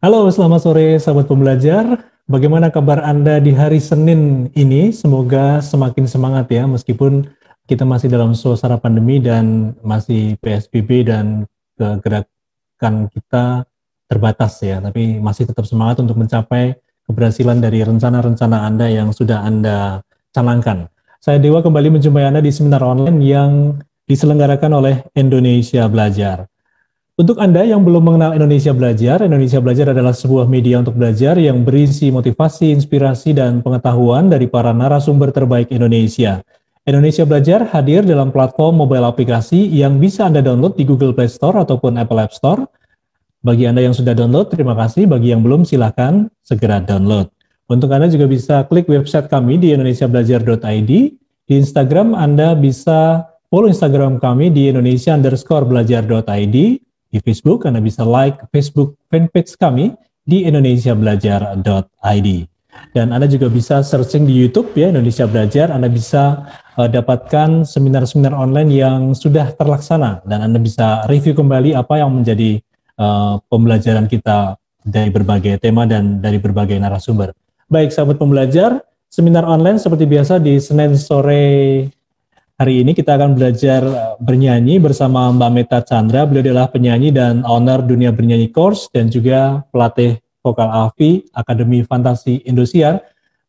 Halo, selamat sore sahabat pembelajar. Bagaimana kabar Anda di hari Senin ini? Semoga semakin semangat ya, meskipun kita masih dalam suasana pandemi dan masih PSBB dan gerakan kita terbatas ya, tapi masih tetap semangat untuk mencapai keberhasilan dari rencana-rencana Anda yang sudah Anda canangkan. Saya Dewa kembali menjumpai Anda di seminar online yang diselenggarakan oleh Indonesia Belajar. Untuk Anda yang belum mengenal Indonesia Belajar adalah sebuah media untuk belajar yang berisi motivasi, inspirasi, dan pengetahuan dari para narasumber terbaik Indonesia. Indonesia Belajar hadir dalam platform mobile aplikasi yang bisa Anda download di Google Play Store ataupun Apple App Store. Bagi Anda yang sudah download, terima kasih. Bagi yang belum, silakan segera download. Untuk Anda juga bisa klik website kami di indonesiabelajar.id. Di Instagram, Anda bisa follow Instagram kami di indonesia_belajar.id. Di Facebook, Anda bisa like Facebook fanpage kami di indonesiabelajar.id. Dan Anda juga bisa searching di YouTube ya, Indonesia Belajar. Anda bisa dapatkan seminar-seminar online yang sudah terlaksana. Dan Anda bisa review kembali apa yang menjadi pembelajaran kita dari berbagai tema dan dari berbagai narasumber. Baik, sahabat pembelajar, seminar online seperti biasa di Senin sore hari ini kita akan belajar bernyanyi bersama Mbak Meta Chandra. Beliau adalah penyanyi dan owner Dunia Bernyanyi Course dan juga pelatih vokal AFI Akademi Fantasi Indosiar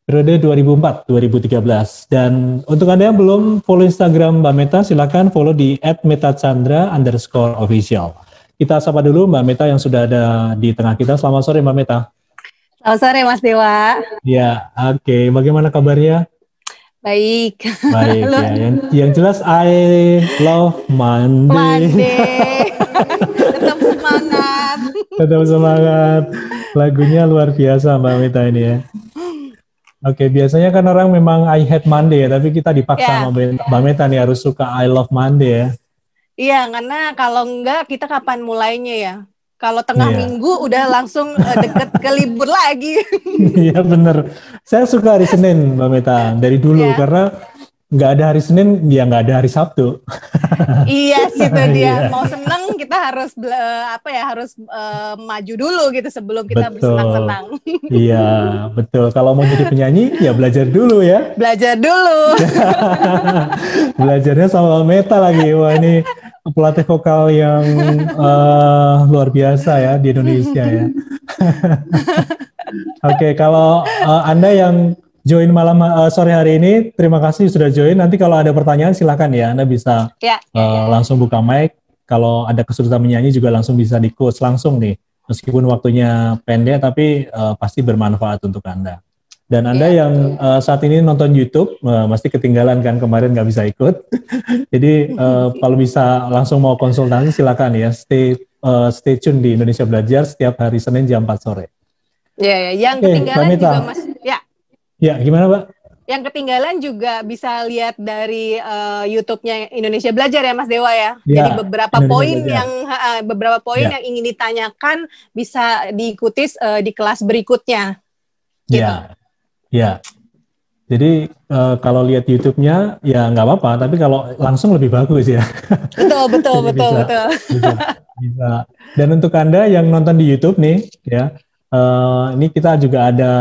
periode 2004-2013. Dan untuk Anda yang belum follow Instagram Mbak Meta, silakan follow di @metachandra_official. Kita sapa dulu Mbak Meta yang sudah ada di tengah kita. Selamat sore Mbak Meta. Selamat sore Mas Dewa. Ya, oke. Bagaimana kabarnya? Baik. Baik ya. Yang jelas I love Monday. Tetap semangat. Tetap semangat. Lagunya luar biasa Mbak Meta ini ya. Oke, biasanya kan orang memang I hate Monday ya, tapi kita dipaksa sama Mbak Meta nih harus suka I love Monday ya. Iya, karena kalau enggak kita kapan mulainya ya? Kalau tengah minggu udah langsung deket ke libur lagi. Iya bener. Saya suka hari Senin Mbak Meta dari dulu karena nggak ada hari Senin, ya nggak ada hari Sabtu. Iya sih itu dia. Mau seneng kita harus harus maju dulu gitu sebelum kita bersenang-senang. Iya betul. Kalau mau jadi penyanyi ya belajar dulu ya. Belajar dulu. Belajarnya sama Mbak Meta lagi. Wah ini pelatih vokal yang luar biasa ya di Indonesia ya. Oke, kalau Anda yang join malam sore hari ini, terima kasih sudah join. Nanti kalau ada pertanyaan silakan ya, Anda bisa langsung buka mic. Kalau ada kesulitan menyanyi juga langsung bisa di coach langsung nih. Meskipun waktunya pendek, tapi pasti bermanfaat untuk Anda. Dan Anda yang saat ini nonton YouTube, pasti ketinggalan kan kemarin nggak bisa ikut. Jadi kalau bisa langsung mau konsultasi silakan ya. Stay tune di Indonesia Belajar setiap hari Senin jam 4 sore. Ya, yang ketinggalan juga Mas. Ya, gimana Mbak? Yang ketinggalan juga bisa lihat dari YouTube-nya Indonesia Belajar ya Mas Dewa ya. Jadi beberapa poin yang ingin ditanyakan bisa diikuti di kelas berikutnya. Gitu. Ya. Jadi kalau lihat YouTube-nya ya nggak apa-apa, tapi kalau langsung lebih bagus ya. Betul. Bisa. Dan untuk Anda yang nonton di YouTube nih, ya, ini kita juga ada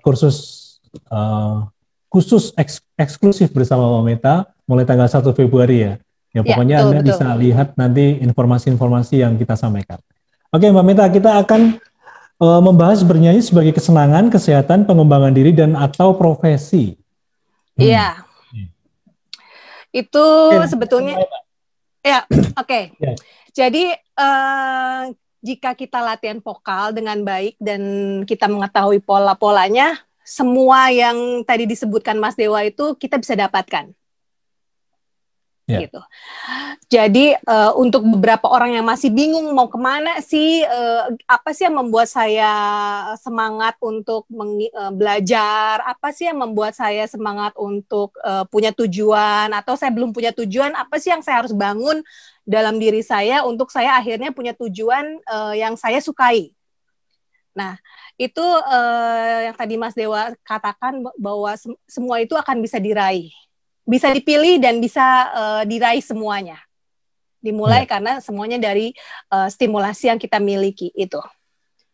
kursus khusus eksklusif bersama Mbak Meta mulai tanggal 1 Februari ya. Ya pokoknya Anda bisa lihat nanti informasi-informasi yang kita sampaikan. Oke Mbak Meta, kita akan membahas bernyanyi sebagai kesenangan, kesehatan, pengembangan diri, dan atau profesi. Iya. Itu sebetulnya, oke. Jadi, jika kita latihan vokal dengan baik dan kita mengetahui pola-polanya, semua yang tadi disebutkan Mas Dewa itu kita bisa dapatkan. Gitu. Jadi untuk beberapa orang yang masih bingung mau kemana sih, apa sih yang membuat saya semangat untuk belajar, apa sih yang membuat saya semangat untuk punya tujuan, atau saya belum punya tujuan, apa sih yang saya harus bangun dalam diri saya untuk saya akhirnya punya tujuan yang saya sukai. Nah, itu yang tadi Mas Dewa katakan bahwa semua itu akan bisa diraih. Bisa dipilih dan bisa diraih semuanya. Dimulai karena semuanya dari stimulasi yang kita miliki itu.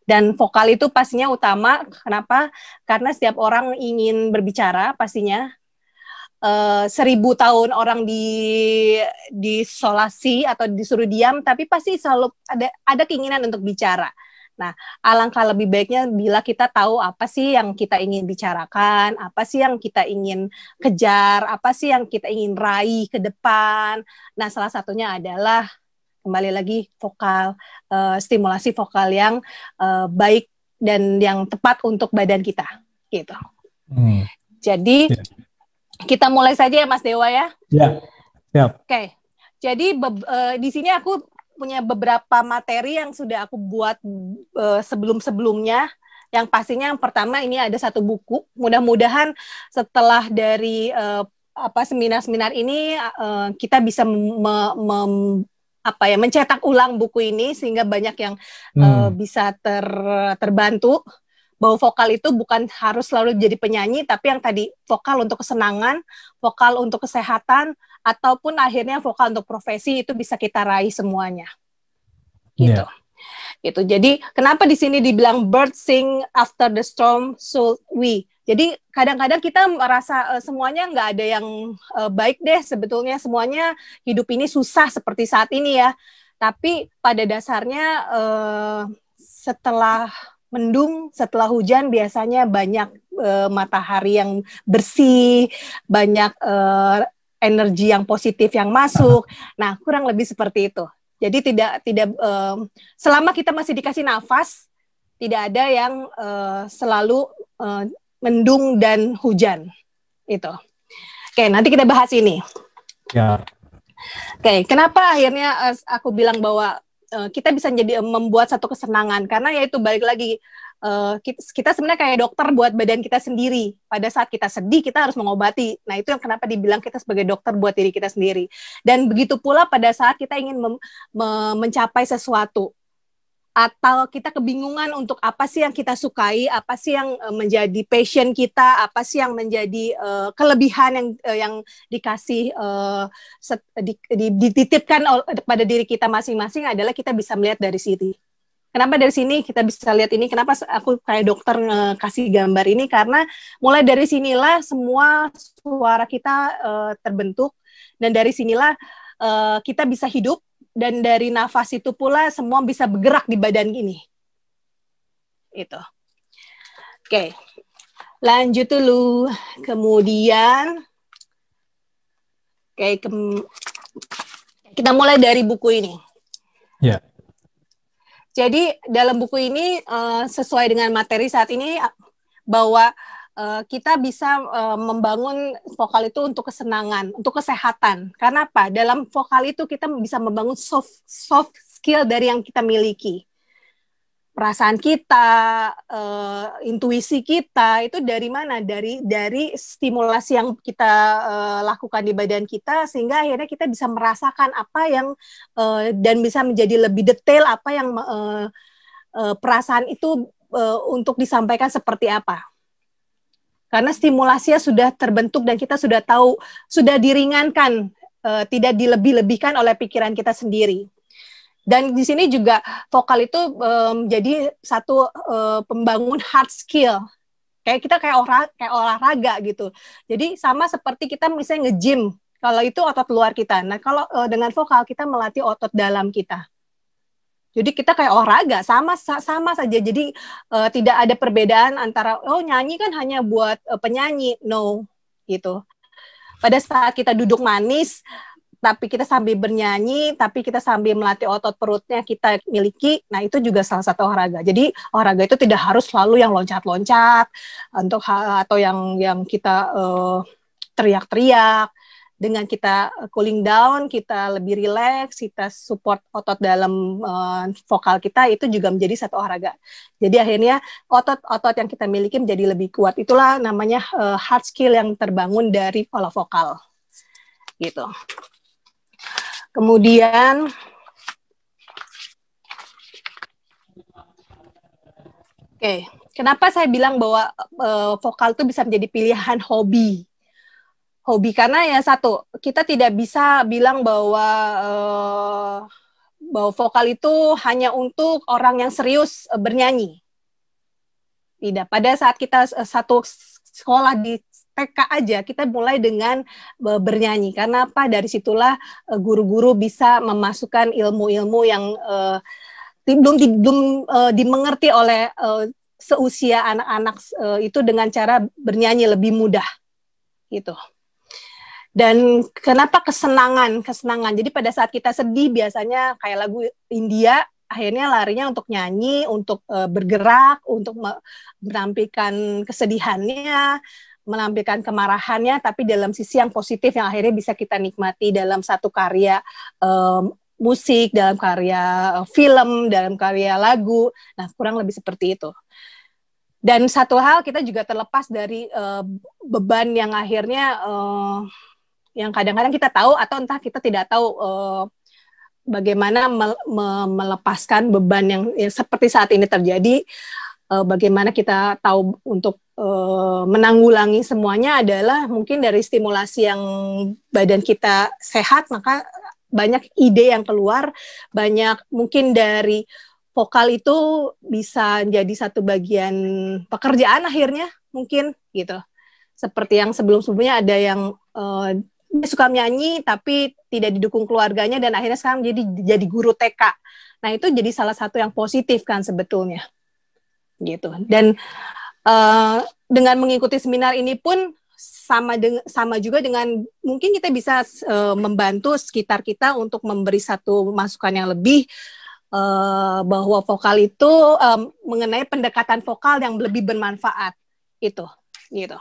Dan vokal itu pastinya utama. Kenapa? Karena setiap orang ingin berbicara pastinya. 1000 tahun orang diisolasi atau disuruh diam, tapi pasti selalu ada keinginan untuk bicara. Nah, alangkah lebih baiknya bila kita tahu apa sih yang kita ingin bicarakan, apa sih yang kita ingin kejar, apa sih yang kita ingin raih ke depan. Nah, salah satunya adalah kembali lagi vokal, stimulasi vokal yang baik dan yang tepat untuk badan kita, gitu. Jadi kita mulai saja ya Mas Dewa ya. Ya, siap. Oke. Jadi di sini aku punya beberapa materi yang sudah aku buat sebelum-sebelumnya. Yang pastinya yang pertama ini ada satu buku. Mudah-mudahan setelah dari seminar-seminar ini kita bisa mencetak ulang buku ini sehingga banyak yang bisa terbantu. Bahwa vokal itu bukan harus selalu jadi penyanyi, tapi yang tadi vokal untuk kesenangan, vokal untuk kesehatan, ataupun akhirnya vokal untuk profesi itu bisa kita raih semuanya. Gitu. Gitu. Jadi kenapa di sini dibilang bird sing after the storm so we. Jadi kadang-kadang kita merasa semuanya nggak ada yang baik deh sebetulnya, semuanya hidup ini susah seperti saat ini ya. Tapi pada dasarnya setelah mendung, setelah hujan biasanya banyak matahari yang bersih, banyak energi yang positif yang masuk. Nah, kurang lebih seperti itu. Jadi tidak selama kita masih dikasih nafas, tidak ada yang selalu mendung dan hujan. Itu. Oke, nanti kita bahas ini. Ya. Oke, kenapa akhirnya aku bilang bahwa kita bisa jadi membuat satu kesenangan, karena yaitu balik lagi kita sebenarnya kayak dokter buat badan kita sendiri. Pada saat kita sedih kita harus mengobati. Nah itu yang kenapa dibilang kita sebagai dokter buat diri kita sendiri. Dan begitu pula pada saat kita ingin mencapai sesuatu atau kita kebingungan untuk apa sih yang kita sukai, apa sih yang menjadi passion kita, apa sih yang menjadi kelebihan yang dikasih dititipkan pada diri kita masing-masing adalah kita bisa melihat dari sini. Kenapa dari sini kita bisa lihat ini? Kenapa aku kayak dokter kasih gambar ini? Karena mulai dari sinilah semua suara kita terbentuk dan dari sinilah kita bisa hidup. Dan dari nafas itu pula semua bisa bergerak di badan ini. Itu. Oke. Lanjut dulu. Kemudian kita mulai dari buku ini. Ya. Jadi dalam buku ini sesuai dengan materi saat ini bahwa kita bisa membangun vokal itu untuk kesenangan, untuk kesehatan. Karena apa? Dalam vokal itu kita bisa membangun soft skill dari yang kita miliki. Perasaan kita, intuisi kita itu dari mana? Dari stimulasi yang kita lakukan di badan kita, sehingga akhirnya kita bisa merasakan apa yang dan bisa menjadi lebih detail apa yang perasaan itu untuk disampaikan seperti apa. Karena stimulasinya sudah terbentuk dan kita sudah tahu, sudah diringankan, tidak dilebih-lebihkan oleh pikiran kita sendiri. Dan di sini juga vokal itu menjadi satu pembangun hard skill. Kayak olahraga gitu. Jadi sama seperti kita misalnya nge-gym, kalau itu otot luar kita. Nah kalau dengan vokal kita melatih otot dalam kita. Jadi kita kayak olahraga, sama saja. Jadi tidak ada perbedaan antara nyanyi kan hanya buat penyanyi, no, gitu. Pada saat kita duduk manis, tapi kita sambil bernyanyi, tapi kita sambil melatih otot perutnya kita miliki, nah itu juga salah satu olahraga. Jadi olahraga itu tidak harus selalu yang loncat-loncat, atau yang kita teriak-teriak. Dengan kita cooling down, kita lebih rileks, kita support otot dalam vokal kita, itu juga menjadi satu olahraga. Jadi akhirnya otot-otot yang kita miliki menjadi lebih kuat. Itulah namanya hard skill yang terbangun dari pola vokal. Gitu. Kemudian kenapa saya bilang bahwa vokal itu bisa menjadi pilihan hobi? Karena ya satu, kita tidak bisa bilang bahwa vokal itu hanya untuk orang yang serius bernyanyi. Tidak. Pada saat kita satu sekolah di TK aja, kita mulai dengan bernyanyi. Karena apa? Dari situlah guru-guru bisa memasukkan ilmu-ilmu yang belum dimengerti oleh seusia anak-anak itu dengan cara bernyanyi lebih mudah, gitu. Dan kenapa kesenangan? Jadi pada saat kita sedih biasanya kayak lagu India, akhirnya larinya untuk nyanyi, untuk bergerak, untuk menampilkan kesedihannya, menampilkan kemarahannya, tapi dalam sisi yang positif yang akhirnya bisa kita nikmati dalam satu karya musik, dalam karya film, dalam karya lagu. Nah, kurang lebih seperti itu. Dan satu hal, kita juga terlepas dari beban yang akhirnya yang kadang-kadang kita tahu atau entah kita tidak tahu bagaimana melepaskan beban yang seperti saat ini terjadi. Bagaimana kita tahu untuk menanggulangi semuanya adalah mungkin dari stimulasi yang badan kita sehat, maka banyak ide yang keluar, banyak mungkin dari vokal itu bisa jadi satu bagian pekerjaan akhirnya mungkin gitu. Seperti yang sebelum-sebelumnya ada yang dia suka menyanyi tapi tidak didukung keluarganya dan akhirnya sekarang jadi guru TK. Nah, itu jadi salah satu yang positif kan sebetulnya. Gitu. Dan dengan mengikuti seminar ini pun sama juga dengan mungkin kita bisa membantu sekitar kita untuk memberi satu masukan yang lebih bahwa vokal itu mengenai pendekatan vokal yang lebih bermanfaat itu gitu.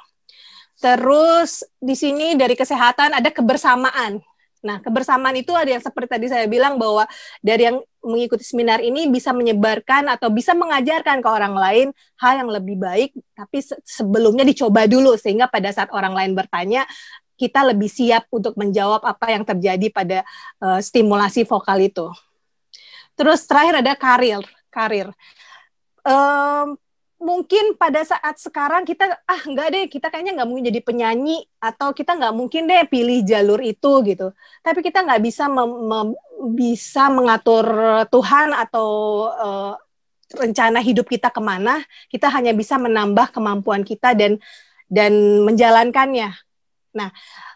Terus di sini dari kesehatan ada kebersamaan. Nah, kebersamaan itu ada yang seperti tadi saya bilang bahwa dari yang mengikuti seminar ini bisa menyebarkan atau bisa mengajarkan ke orang lain hal yang lebih baik, tapi sebelumnya dicoba dulu sehingga pada saat orang lain bertanya, kita lebih siap untuk menjawab apa yang terjadi pada stimulasi vokal itu. Terus terakhir ada karir. Mungkin pada saat sekarang kita enggak deh, kita kayaknya nggak mungkin jadi penyanyi atau kita nggak mungkin deh pilih jalur itu gitu. Tapi kita nggak bisa bisa mengatur Tuhan atau rencana hidup kita kemana. Kita hanya bisa menambah kemampuan kita dan menjalankannya. Nah,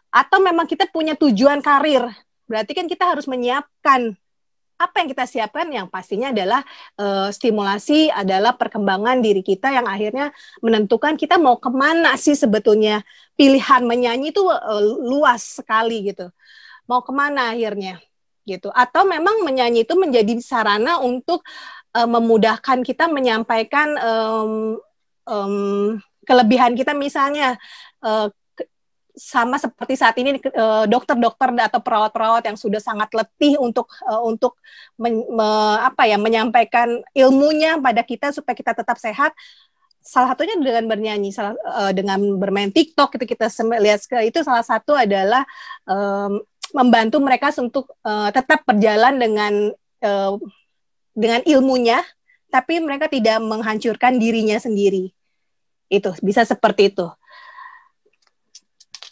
atau memang kita punya tujuan karir, berarti kan kita harus menyiapkan. Apa yang kita siapkan yang pastinya adalah stimulasi adalah perkembangan diri kita yang akhirnya menentukan kita mau kemana sih sebetulnya. Pilihan menyanyi itu luas sekali gitu. Mau kemana akhirnya gitu. Atau memang menyanyi itu menjadi sarana untuk memudahkan kita menyampaikan kelebihan kita misalnya sama seperti saat ini dokter-dokter atau perawat-perawat yang sudah sangat letih untuk menyampaikan ilmunya pada kita supaya kita tetap sehat. Salah satunya dengan bernyanyi, dengan bermain TikTok itu kita lihat itu salah satu adalah membantu mereka untuk tetap berjalan dengan ilmunya, tapi mereka tidak menghancurkan dirinya sendiri. Itu bisa seperti itu.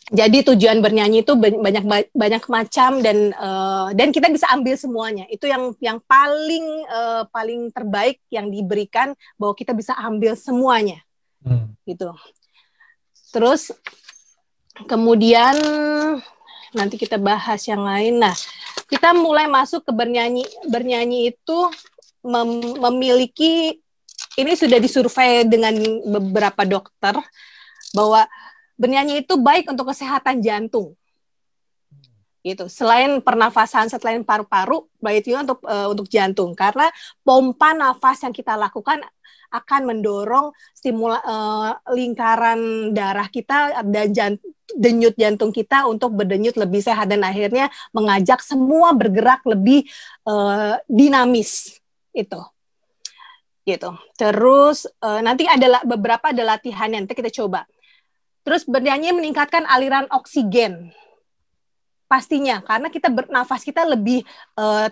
Jadi tujuan bernyanyi itu banyak macam dan kita bisa ambil semuanya. Itu yang paling terbaik yang diberikan bahwa kita bisa ambil semuanya. Gitu. Terus kemudian nanti kita bahas yang lain. Nah, kita mulai masuk ke bernyanyi. Bernyanyi itu memiliki, ini sudah disurvei dengan beberapa dokter bahwa bernyanyi itu baik untuk kesehatan jantung. Gitu. Selain pernafasan, selain paru-paru, baik juga untuk jantung karena pompa nafas yang kita lakukan akan mendorong lingkaran darah kita dan denyut jantung kita untuk berdenyut lebih sehat dan akhirnya mengajak semua bergerak lebih dinamis itu. Gitu. Terus nanti ada beberapa latihan yang nanti kita coba. Terus bernyanyi meningkatkan aliran oksigen. Pastinya, karena kita bernafas kita lebih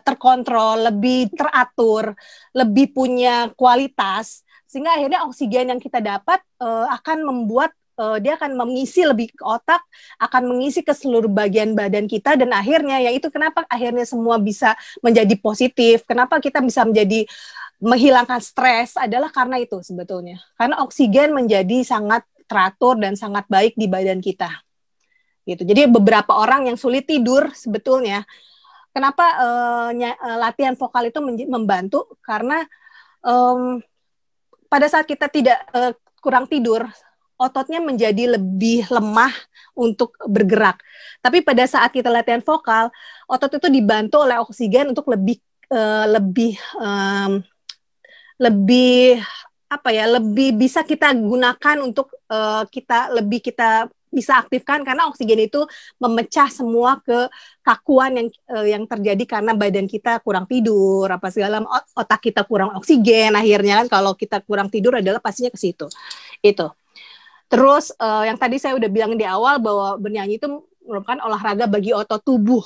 terkontrol, lebih teratur, lebih punya kualitas, sehingga akhirnya oksigen yang kita dapat akan membuat, dia akan mengisi lebih ke otak, akan mengisi ke seluruh bagian badan kita, dan akhirnya, yaitu kenapa akhirnya semua bisa menjadi positif, kenapa kita bisa menjadi menghilangkan stres adalah karena itu sebetulnya. Karena oksigen menjadi sangat teratur dan sangat baik di badan kita. Gitu. Jadi beberapa orang yang sulit tidur sebetulnya, kenapa latihan vokal itu membantu? Karena pada saat kita tidak kurang tidur, ototnya menjadi lebih lemah untuk bergerak. Tapi pada saat kita latihan vokal, otot itu dibantu oleh oksigen untuk lebih bisa kita gunakan untuk kita bisa aktifkan, karena oksigen itu memecah semua kekakuan yang terjadi karena badan kita kurang tidur, apa segala, otak kita kurang oksigen. Akhirnya kan kalau kita kurang tidur adalah pastinya ke situ. Itu. Terus yang tadi saya udah bilang di awal bahwa bernyanyi itu merupakan olahraga bagi otot tubuh.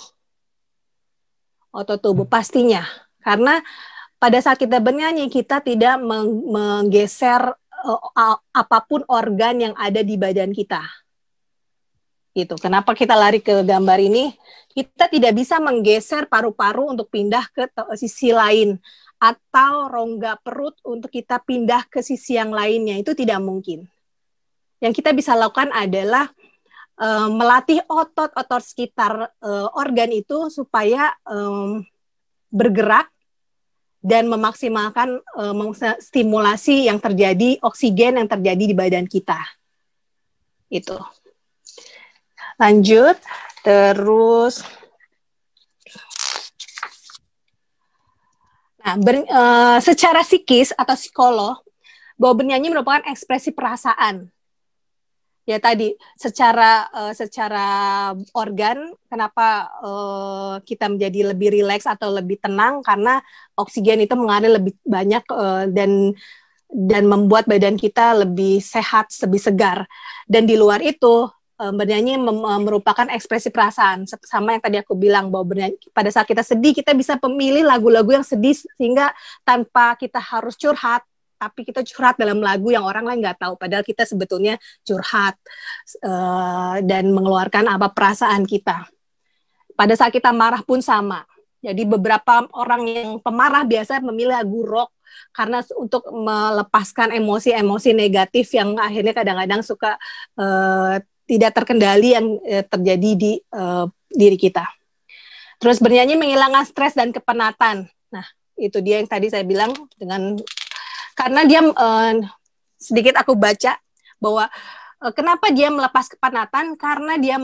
Otot tubuh pastinya. Karena pada saat kita bernyanyi, kita tidak menggeser apapun organ yang ada di badan kita. Gitu. Kenapa kita lari ke gambar ini? Kita tidak bisa menggeser paru-paru untuk pindah ke sisi lain, atau rongga perut untuk kita pindah ke sisi yang lainnya. Itu tidak mungkin. Yang kita bisa lakukan adalah melatih otot-otot sekitar organ itu supaya bergerak dan memaksimalkan stimulasi yang terjadi, oksigen yang terjadi di badan kita. Itu. Lanjut, terus. Nah, secara psikis atau psikolog, bahwa bernyanyi merupakan ekspresi perasaan. Ya tadi, secara organ, kenapa kita menjadi lebih rileks atau lebih tenang, karena oksigen itu mengalir lebih banyak dan membuat badan kita lebih sehat, lebih segar. Dan di luar itu, bernyanyi merupakan ekspresi perasaan. Sama yang tadi aku bilang, bahwa bernyanyi, pada saat kita sedih, kita bisa memilih lagu-lagu yang sedih, sehingga tanpa kita harus curhat, tapi kita curhat dalam lagu yang orang lain nggak tahu, padahal kita sebetulnya curhat dan mengeluarkan apa perasaan kita. Pada saat kita marah pun sama. Jadi beberapa orang yang pemarah biasa memilih lagu rock karena untuk melepaskan emosi-emosi negatif yang akhirnya kadang-kadang suka tidak terkendali yang terjadi di diri kita. Terus bernyanyi menghilangkan stres dan kepenatan. Nah, itu dia yang tadi saya bilang, karena dia sedikit aku baca bahwa kenapa dia melepas kepenatan, karena dia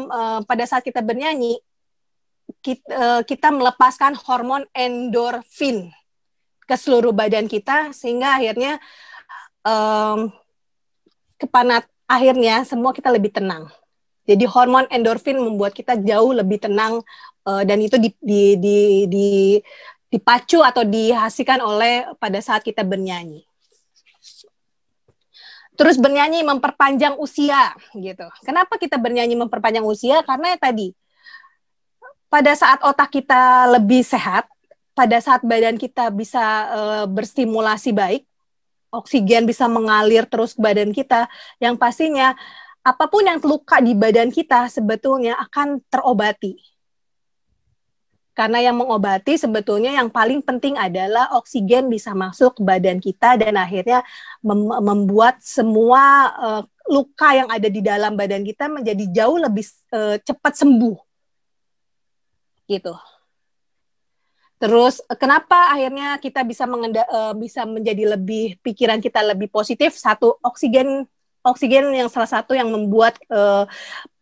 pada saat kita bernyanyi kita melepaskan hormon endorfin ke seluruh badan kita, sehingga akhirnya akhirnya semua kita lebih tenang. Jadi hormon endorfin membuat kita jauh lebih tenang, dan itu dipacu atau dihasilkan oleh pada saat kita bernyanyi. Terus bernyanyi memperpanjang usia, gitu. Kenapa kita bernyanyi memperpanjang usia? Karena tadi, pada saat otak kita lebih sehat, pada saat badan kita bisa berstimulasi baik, oksigen bisa mengalir terus ke badan kita, yang pastinya apapun yang luka di badan kita sebetulnya akan terobati. Karena yang mengobati sebetulnya yang paling penting adalah oksigen bisa masuk ke badan kita dan akhirnya membuat semua luka yang ada di dalam badan kita menjadi jauh lebih cepat sembuh. Gitu. Terus kenapa akhirnya kita bisa menjadi lebih, pikiran kita lebih positif? Satu, oksigen yang salah satu yang membuat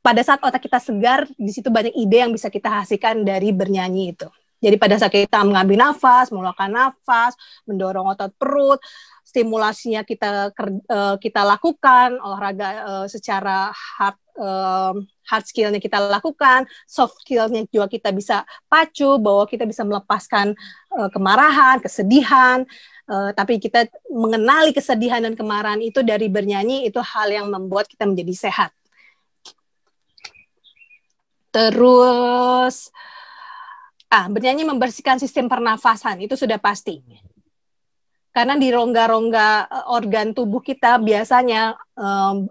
pada saat otak kita segar, di situ banyak ide yang bisa kita hasilkan dari bernyanyi itu. Jadi pada saat kita mengambil nafas, mengeluarkan nafas, mendorong otot perut, stimulasinya kita lakukan, olahraga secara hard skill-nya kita lakukan, soft skill-nya juga kita bisa pacu, bahwa kita bisa melepaskan kemarahan, kesedihan, tapi kita mengenali kesedihan dan kemarahan itu dari bernyanyi, itu hal yang membuat kita menjadi sehat. Terus, bernyanyi membersihkan sistem pernafasan, itu sudah pasti. Karena di rongga-rongga organ tubuh kita biasanya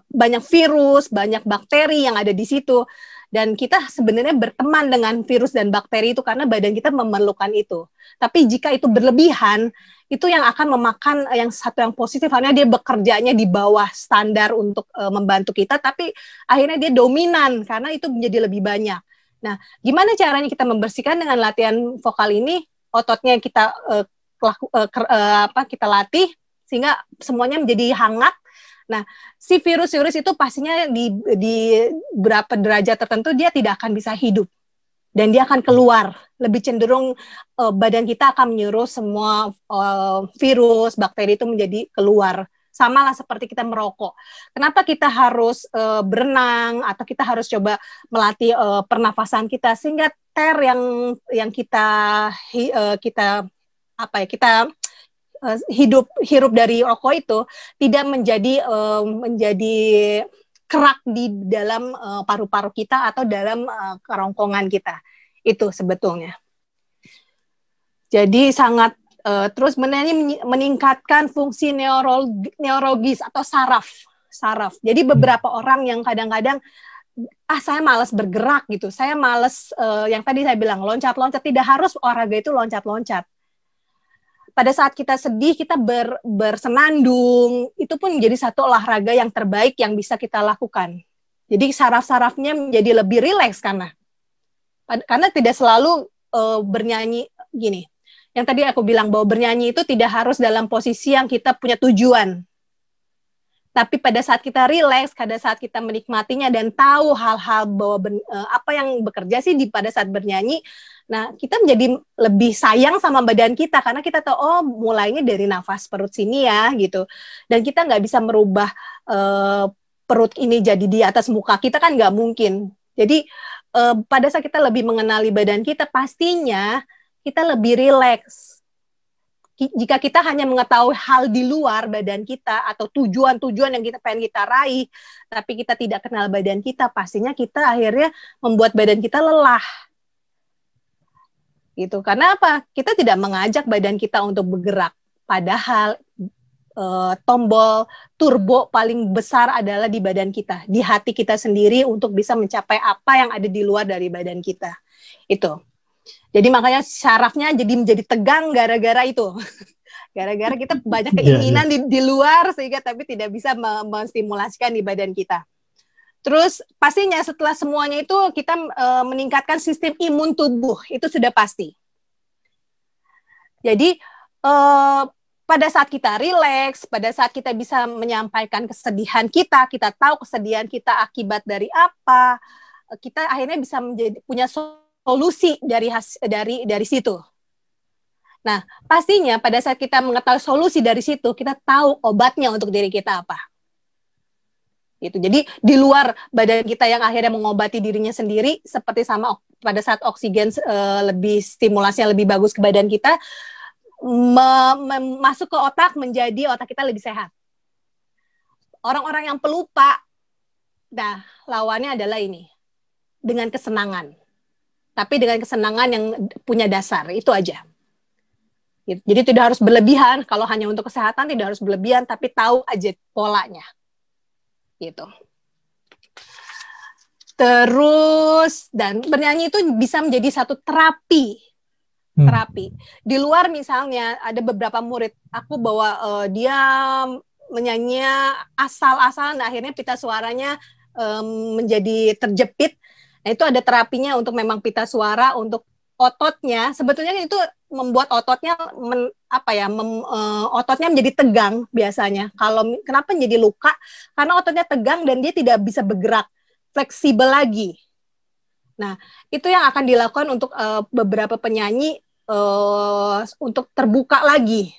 banyak virus, banyak bakteri yang ada di situ. Dan kita sebenarnya berteman dengan virus dan bakteri itu karena badan kita memerlukan itu. Tapi jika itu berlebihan, itu yang akan memakan yang satu yang positif, karena dia bekerjanya di bawah standar untuk membantu kita, tapi akhirnya dia dominan karena itu menjadi lebih banyak. Nah, gimana caranya kita membersihkan dengan latihan vokal ini? Ototnya kita kita latih sehingga semuanya menjadi hangat. Nah, si virus-virus itu pastinya di berapa derajat tertentu dia tidak akan bisa hidup dan dia akan keluar. Lebih cenderung badan kita akan menyuruh semua virus, bakteri itu menjadi keluar. Sama lah seperti kita merokok. Kenapa kita harus berenang atau kita harus coba melatih pernafasan kita sehingga yang kita hirup dari rokok itu tidak menjadi kerak di dalam paru-paru kita atau dalam kerongkongan kita. Itu sebetulnya. Jadi sangat terus meningkatkan fungsi neurologis atau saraf. Jadi beberapa orang yang kadang-kadang saya malas bergerak gitu. Saya malas yang tadi saya bilang loncat-loncat, tidak harus olahraga itu loncat-loncat. Pada saat kita sedih, kita bersenandung, itu pun menjadi satu olahraga yang terbaik yang bisa kita lakukan. Jadi saraf-sarafnya menjadi lebih rileks karena tidak selalu bernyanyi gini. Yang tadi aku bilang bahwa bernyanyi itu tidak harus dalam posisi yang kita punya tujuan. Tapi pada saat kita rileks, pada saat kita menikmatinya dan tahu hal-hal bahwa apa yang bekerja sih pada saat bernyanyi, nah kita menjadi lebih sayang sama badan kita karena kita tahu oh mulainya dari nafas perut sini ya gitu. Dan kita nggak bisa merubah perut ini jadi di atas muka kita kan nggak mungkin. Jadi pada saat kita lebih mengenali badan kita, pastinya kita lebih rileks. Jika kita hanya mengetahui hal di luar badan kita atau tujuan-tujuan yang kita pengen kita raih, tapi kita tidak kenal badan kita, pastinya kita akhirnya membuat badan kita lelah. Gitu. Karena apa? Kita tidak mengajak badan kita untuk bergerak. Padahal tombol turbo paling besar adalah di badan kita, di hati kita sendiri untuk bisa mencapai apa yang ada di luar dari badan kita. Itu. Jadi makanya syarafnya menjadi tegang gara-gara itu. Gara-gara kita banyak keinginan di luar sehingga tapi tidak bisa menstimulasikan di badan kita. Terus pastinya setelah semuanya itu kita meningkatkan sistem imun tubuh, itu sudah pasti. Jadi pada saat kita rileks, pada saat kita bisa menyampaikan kesedihan kita tahu kesedihan kita akibat dari apa, kita akhirnya bisa punya solusi dari situ. Nah, pastinya pada saat kita mengetahui solusi dari situ, kita tahu obatnya untuk diri kita apa. Gitu. Jadi di luar badan kita yang akhirnya mengobati dirinya sendiri, seperti sama pada saat oksigen lebih stimulasinya lebih bagus ke badan kita, masuk ke otak, menjadi otak kita lebih sehat. Orang-orang yang pelupa, nah lawannya adalah ini, dengan kesenangan. Tapi dengan kesenangan yang punya dasar, itu aja. Jadi tidak harus berlebihan, kalau hanya untuk kesehatan tidak harus berlebihan, tapi tahu aja polanya. Gitu. Terus, dan bernyanyi itu bisa menjadi satu terapi. Di luar misalnya, ada beberapa murid, aku bawa dia menyanyi asal-asalan, akhirnya pita suaranya menjadi terjepit. Nah, itu ada terapinya untuk memang pita suara, untuk ototnya. Sebetulnya itu membuat ototnya ototnya menjadi tegang biasanya. Kenapa menjadi luka? Karena ototnya tegang dan dia tidak bisa bergerak fleksibel lagi. Nah, itu yang akan dilakukan untuk beberapa penyanyi untuk terbuka lagi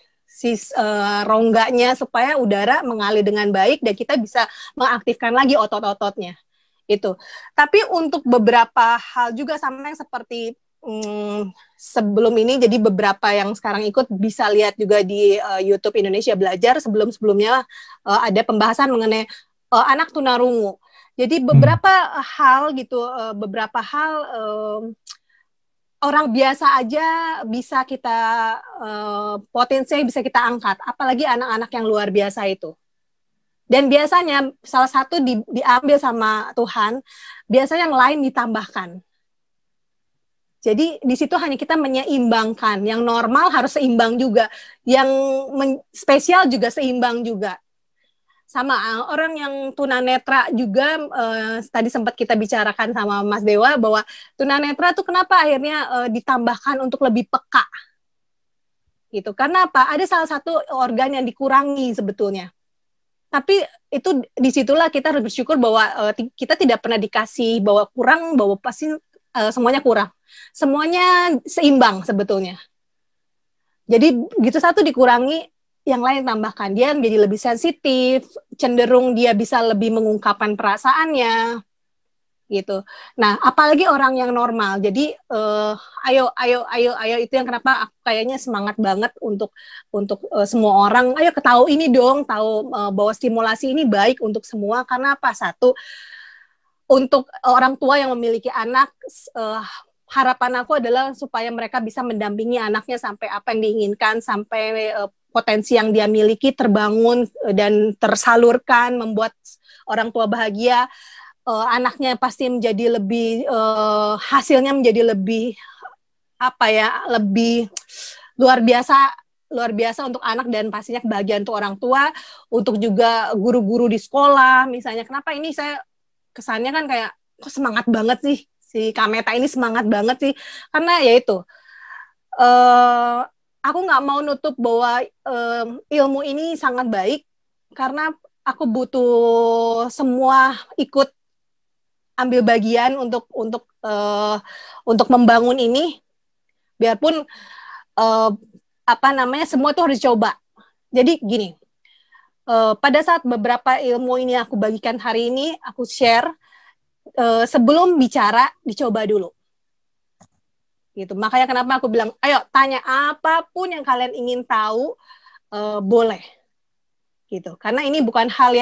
rongganya supaya udara mengalir dengan baik dan kita bisa mengaktifkan lagi otot-ototnya. Itu. Tapi untuk beberapa hal juga sama yang seperti sebelum ini, jadi beberapa yang sekarang ikut bisa lihat juga di YouTube Indonesia Belajar. Sebelum-sebelumnya ada pembahasan mengenai anak tunarungu. Jadi beberapa hal gitu, orang biasa aja bisa kita potensinya bisa kita angkat, apalagi anak-anak yang luar biasa itu. Dan biasanya salah satu diambil sama Tuhan, biasanya yang lain ditambahkan. Jadi di situ hanya kita menyeimbangkan. Yang normal harus seimbang juga, yang spesial juga seimbang juga. Sama orang yang tunanetra juga tadi sempat kita bicarakan sama Mas Dewa bahwa tunanetra tuh kenapa akhirnya ditambahkan untuk lebih peka. Gitu. Karena apa? Ada salah satu organ yang dikurangi sebetulnya. Tapi itu disitulah kita harus bersyukur bahwa kita tidak pernah dikasih bahwa kurang, bahwa pasti semuanya kurang. Semuanya seimbang sebetulnya. Jadi gitu satu dikurangi, yang lain tambahkan. Dia menjadi lebih sensitif, cenderung dia bisa lebih mengungkapkan perasaannya, gitu. Nah, apalagi orang yang normal. Jadi ayo itu yang kenapa aku kayaknya semangat banget untuk semua orang. Ayo tahu ini dong, tahu bahwa stimulasi ini baik untuk semua. Karena apa? Satu, untuk orang tua yang memiliki anak, harapan aku adalah supaya mereka bisa mendampingi anaknya sampai apa yang diinginkan, sampai potensi yang dia miliki terbangun dan tersalurkan, membuat orang tua bahagia. Anaknya pasti menjadi lebih hasilnya menjadi lebih lebih luar biasa untuk anak, dan pastinya kebahagiaan untuk orang tua, untuk juga guru-guru di sekolah misalnya. Kenapa ini saya kesannya kan kayak kok semangat banget sih si Kak Meta ini, semangat banget sih, karena ya itu aku nggak mau nutup bahwa ilmu ini sangat baik, karena aku butuh semua ikut ambil bagian untuk membangun ini, biarpun semua itu harus dicoba. Jadi gini, pada saat beberapa ilmu ini aku bagikan hari ini, aku share, sebelum bicara dicoba dulu. Gitu. Makanya kenapa aku bilang, ayo tanya apapun yang kalian ingin tahu, boleh. Gitu. Karena ini bukan hal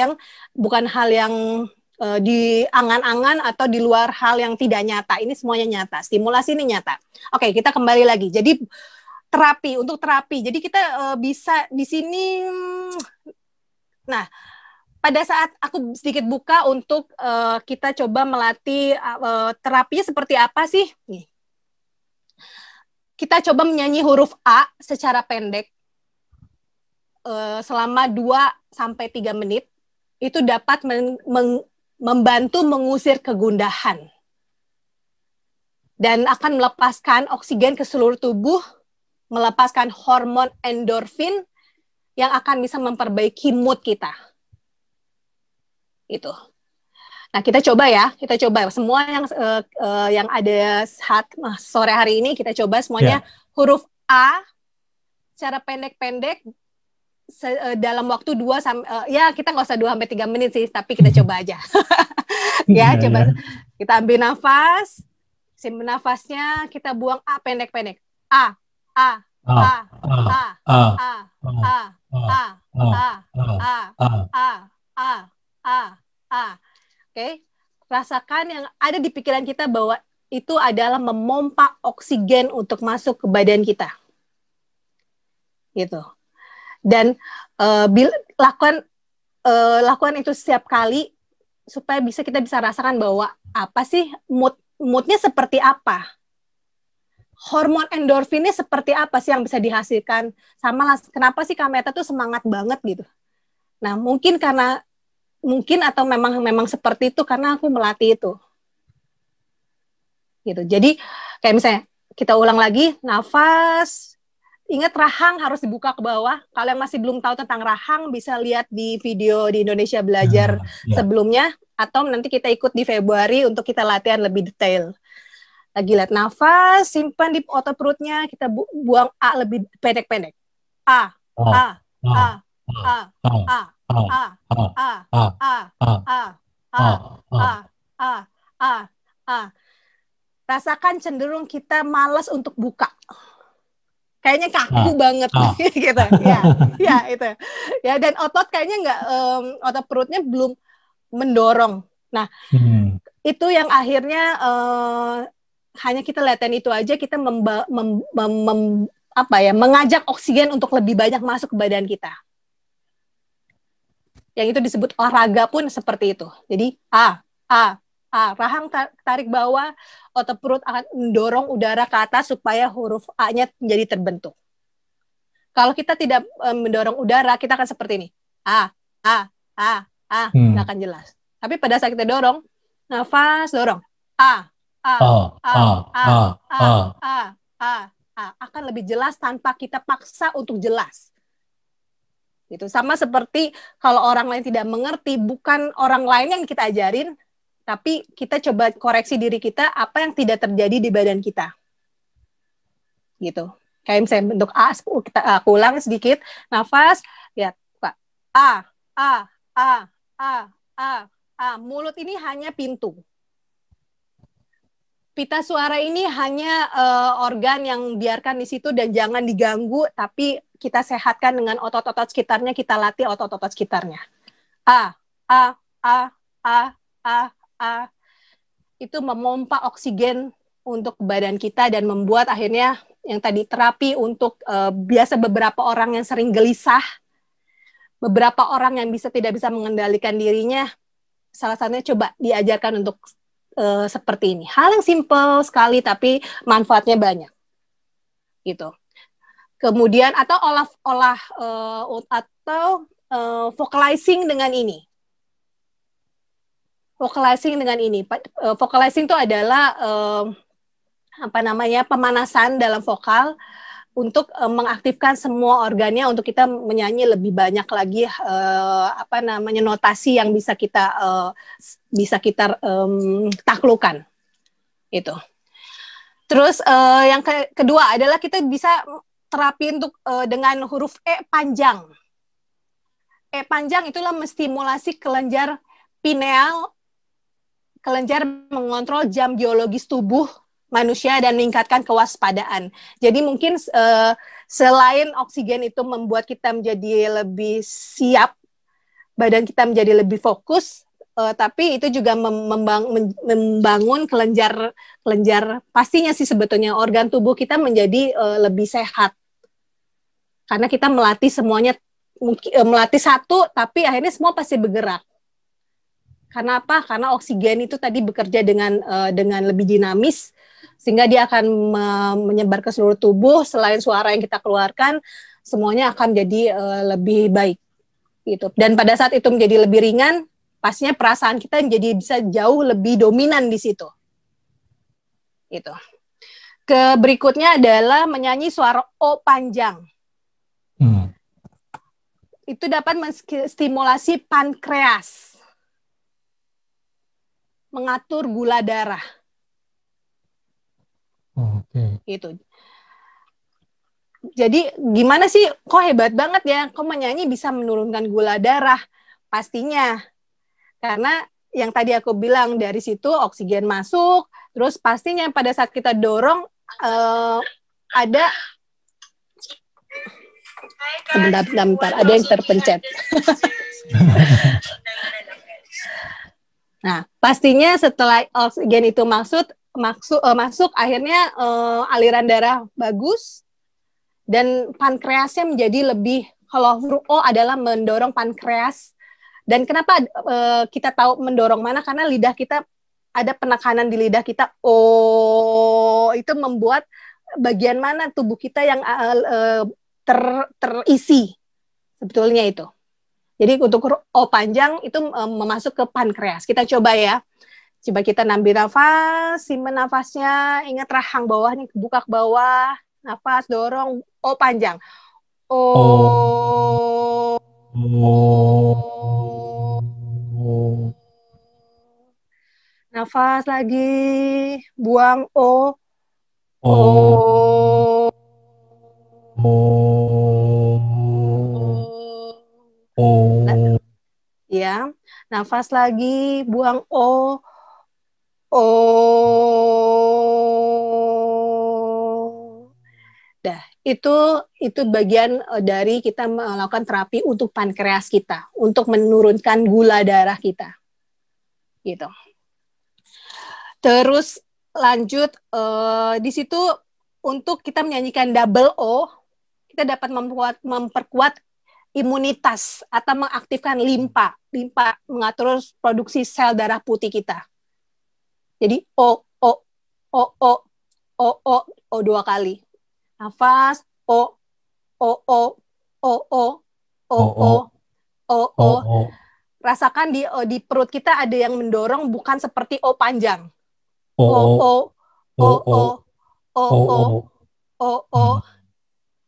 yang di angan-angan atau di luar hal yang tidak nyata. Ini semuanya nyata. Stimulasi ini nyata. Oke, kita kembali lagi. Jadi untuk terapi. Jadi kita bisa di sini. Nah, pada saat aku sedikit buka untuk kita coba melatih terapinya seperti apa sih? Nih. Kita coba menyanyi huruf A secara pendek selama 2-3 menit. Itu dapat membantu mengusir kegundahan dan akan melepaskan oksigen ke seluruh tubuh, melepaskan hormon endorfin yang akan bisa memperbaiki mood kita. Itu. Nah, kita coba semua yang ada saat sore hari ini, kita coba semuanya huruf A secara pendek-pendek dalam waktu 2 kita nggak usah 2-3 menit sih, tapi kita coba aja. Coba. Kita ambil nafas, simpen nafasnya, kita buang A pendek-pendek. A. Oke, rasakan yang ada di pikiran kita bahwa itu adalah memompa oksigen untuk masuk ke badan kita. Gitu. Dan lakukan itu setiap kali supaya kita bisa rasakan bahwa apa sih moodnya seperti apa, hormon endorfinnya seperti apa sih yang bisa dihasilkan, sama kenapa sih Kak Meta tuh semangat banget gitu. Nah, mungkin atau memang seperti itu karena aku melatih itu. Gitu. Jadi kayak misalnya kita ulang lagi, nafas. Ingat, rahang harus dibuka ke bawah. Kalau yang masih belum tahu tentang rahang, bisa lihat di video di Indonesia Belajar sebelumnya, atau nanti kita ikut di Februari untuk kita latihan lebih detail. Lagi lihat nafas, simpan di otot perutnya, kita buang A lebih pendek-pendek. A. Rasakan cenderung kita malas untuk buka. Kayaknya kaku banget gitu. Ya itu. Ya, dan otot kayaknya otot perutnya belum mendorong. Nah, itu yang akhirnya hanya kita latihan itu aja, kita mengajak oksigen untuk lebih banyak masuk ke badan kita. Yang itu disebut olahraga pun seperti itu. Jadi rahang tarik bawah, otot perut akan mendorong udara ke atas supaya huruf A-nya menjadi terbentuk. Kalau kita tidak mendorong udara, kita akan seperti ini. Nggak akan jelas. Tapi pada saat kita dorong, nafas, dorong. Akan lebih jelas tanpa kita paksa untuk jelas. Gitu. Sama seperti kalau orang lain tidak mengerti, bukan orang lain yang kita ajarin, tapi kita coba koreksi diri kita apa yang tidak terjadi di badan kita. Gitu. Kayak misalnya bentuk A, aku ulang sedikit, nafas, lihat, Pak. Mulut ini hanya pintu. Pita suara ini hanya organ yang biarkan di situ dan jangan diganggu, tapi kita sehatkan dengan otot-otot sekitarnya, kita latih otot-otot sekitarnya. Itu memompa oksigen untuk badan kita dan membuat akhirnya yang tadi terapi untuk biasa beberapa orang yang sering gelisah, beberapa orang yang tidak bisa mengendalikan dirinya, salah satunya coba diajarkan untuk seperti ini. Hal yang simpel sekali tapi manfaatnya banyak. Gitu. Kemudian atau vocalizing dengan ini. Vocalizing dengan ini. Vocalizing itu adalah pemanasan dalam vokal untuk mengaktifkan semua organnya untuk kita menyanyi lebih banyak lagi notasi yang bisa kita taklukkan. Itu. Terus yang kedua adalah kita bisa terapi untuk dengan huruf E panjang. E panjang itulah menstimulasi kelenjar pineal, kelenjar mengontrol jam biologis tubuh manusia dan meningkatkan kewaspadaan. Jadi mungkin selain oksigen itu membuat kita menjadi lebih siap, badan kita menjadi lebih fokus, tapi itu juga membangun kelenjar pastinya sih sebetulnya organ tubuh kita menjadi lebih sehat. Karena kita melatih semuanya, melatih satu, tapi akhirnya semua pasti bergerak. Karena apa? Karena oksigen itu tadi bekerja dengan lebih dinamis, sehingga dia akan menyebar ke seluruh tubuh. Selain suara yang kita keluarkan, semuanya akan jadi lebih baik. Gitu. Dan pada saat itu menjadi lebih ringan, pastinya perasaan kita menjadi bisa jauh lebih dominan di situ. Gitu. Berikutnya adalah menyanyi suara O panjang. Itu dapat menstimulasi pankreas, mengatur gula darah. Itu. Jadi gimana sih? Kok hebat banget ya? Kok menyanyi bisa menurunkan gula darah? Pastinya karena yang tadi aku bilang dari situ oksigen masuk, terus pastinya pada saat kita dorong ada bentar, ada yang terpencet. Nah, pastinya setelah oksigen itu masuk akhirnya aliran darah bagus dan pankreasnya menjadi lebih, kalau huruf O adalah mendorong pankreas. Dan kenapa kita tahu mendorong mana? Karena lidah kita ada penekanan di lidah kita. Itu membuat bagian mana tubuh kita yang terisi sebetulnya itu. Jadi untuk O panjang itu memasuk ke pankreas. Kita coba ya. Coba kita ambil nafas, simpan nafasnya, ingat rahang bawah nih, buka ke bawah, nafas, dorong, O panjang. Nafas lagi, buang O. Ya, nafas lagi, buang O. Dah, itu bagian dari kita melakukan terapi untuk pankreas kita, untuk menurunkan gula darah kita. Gitu. Terus lanjut di situ untuk kita menyanyikan double O, kita dapat memperkuat imunitas atau mengaktifkan limpa. Limpa mengatur produksi sel darah putih kita. Jadi O 2 kali. Nafas O. Rasakan di perut kita ada yang mendorong, bukan seperti O panjang. O.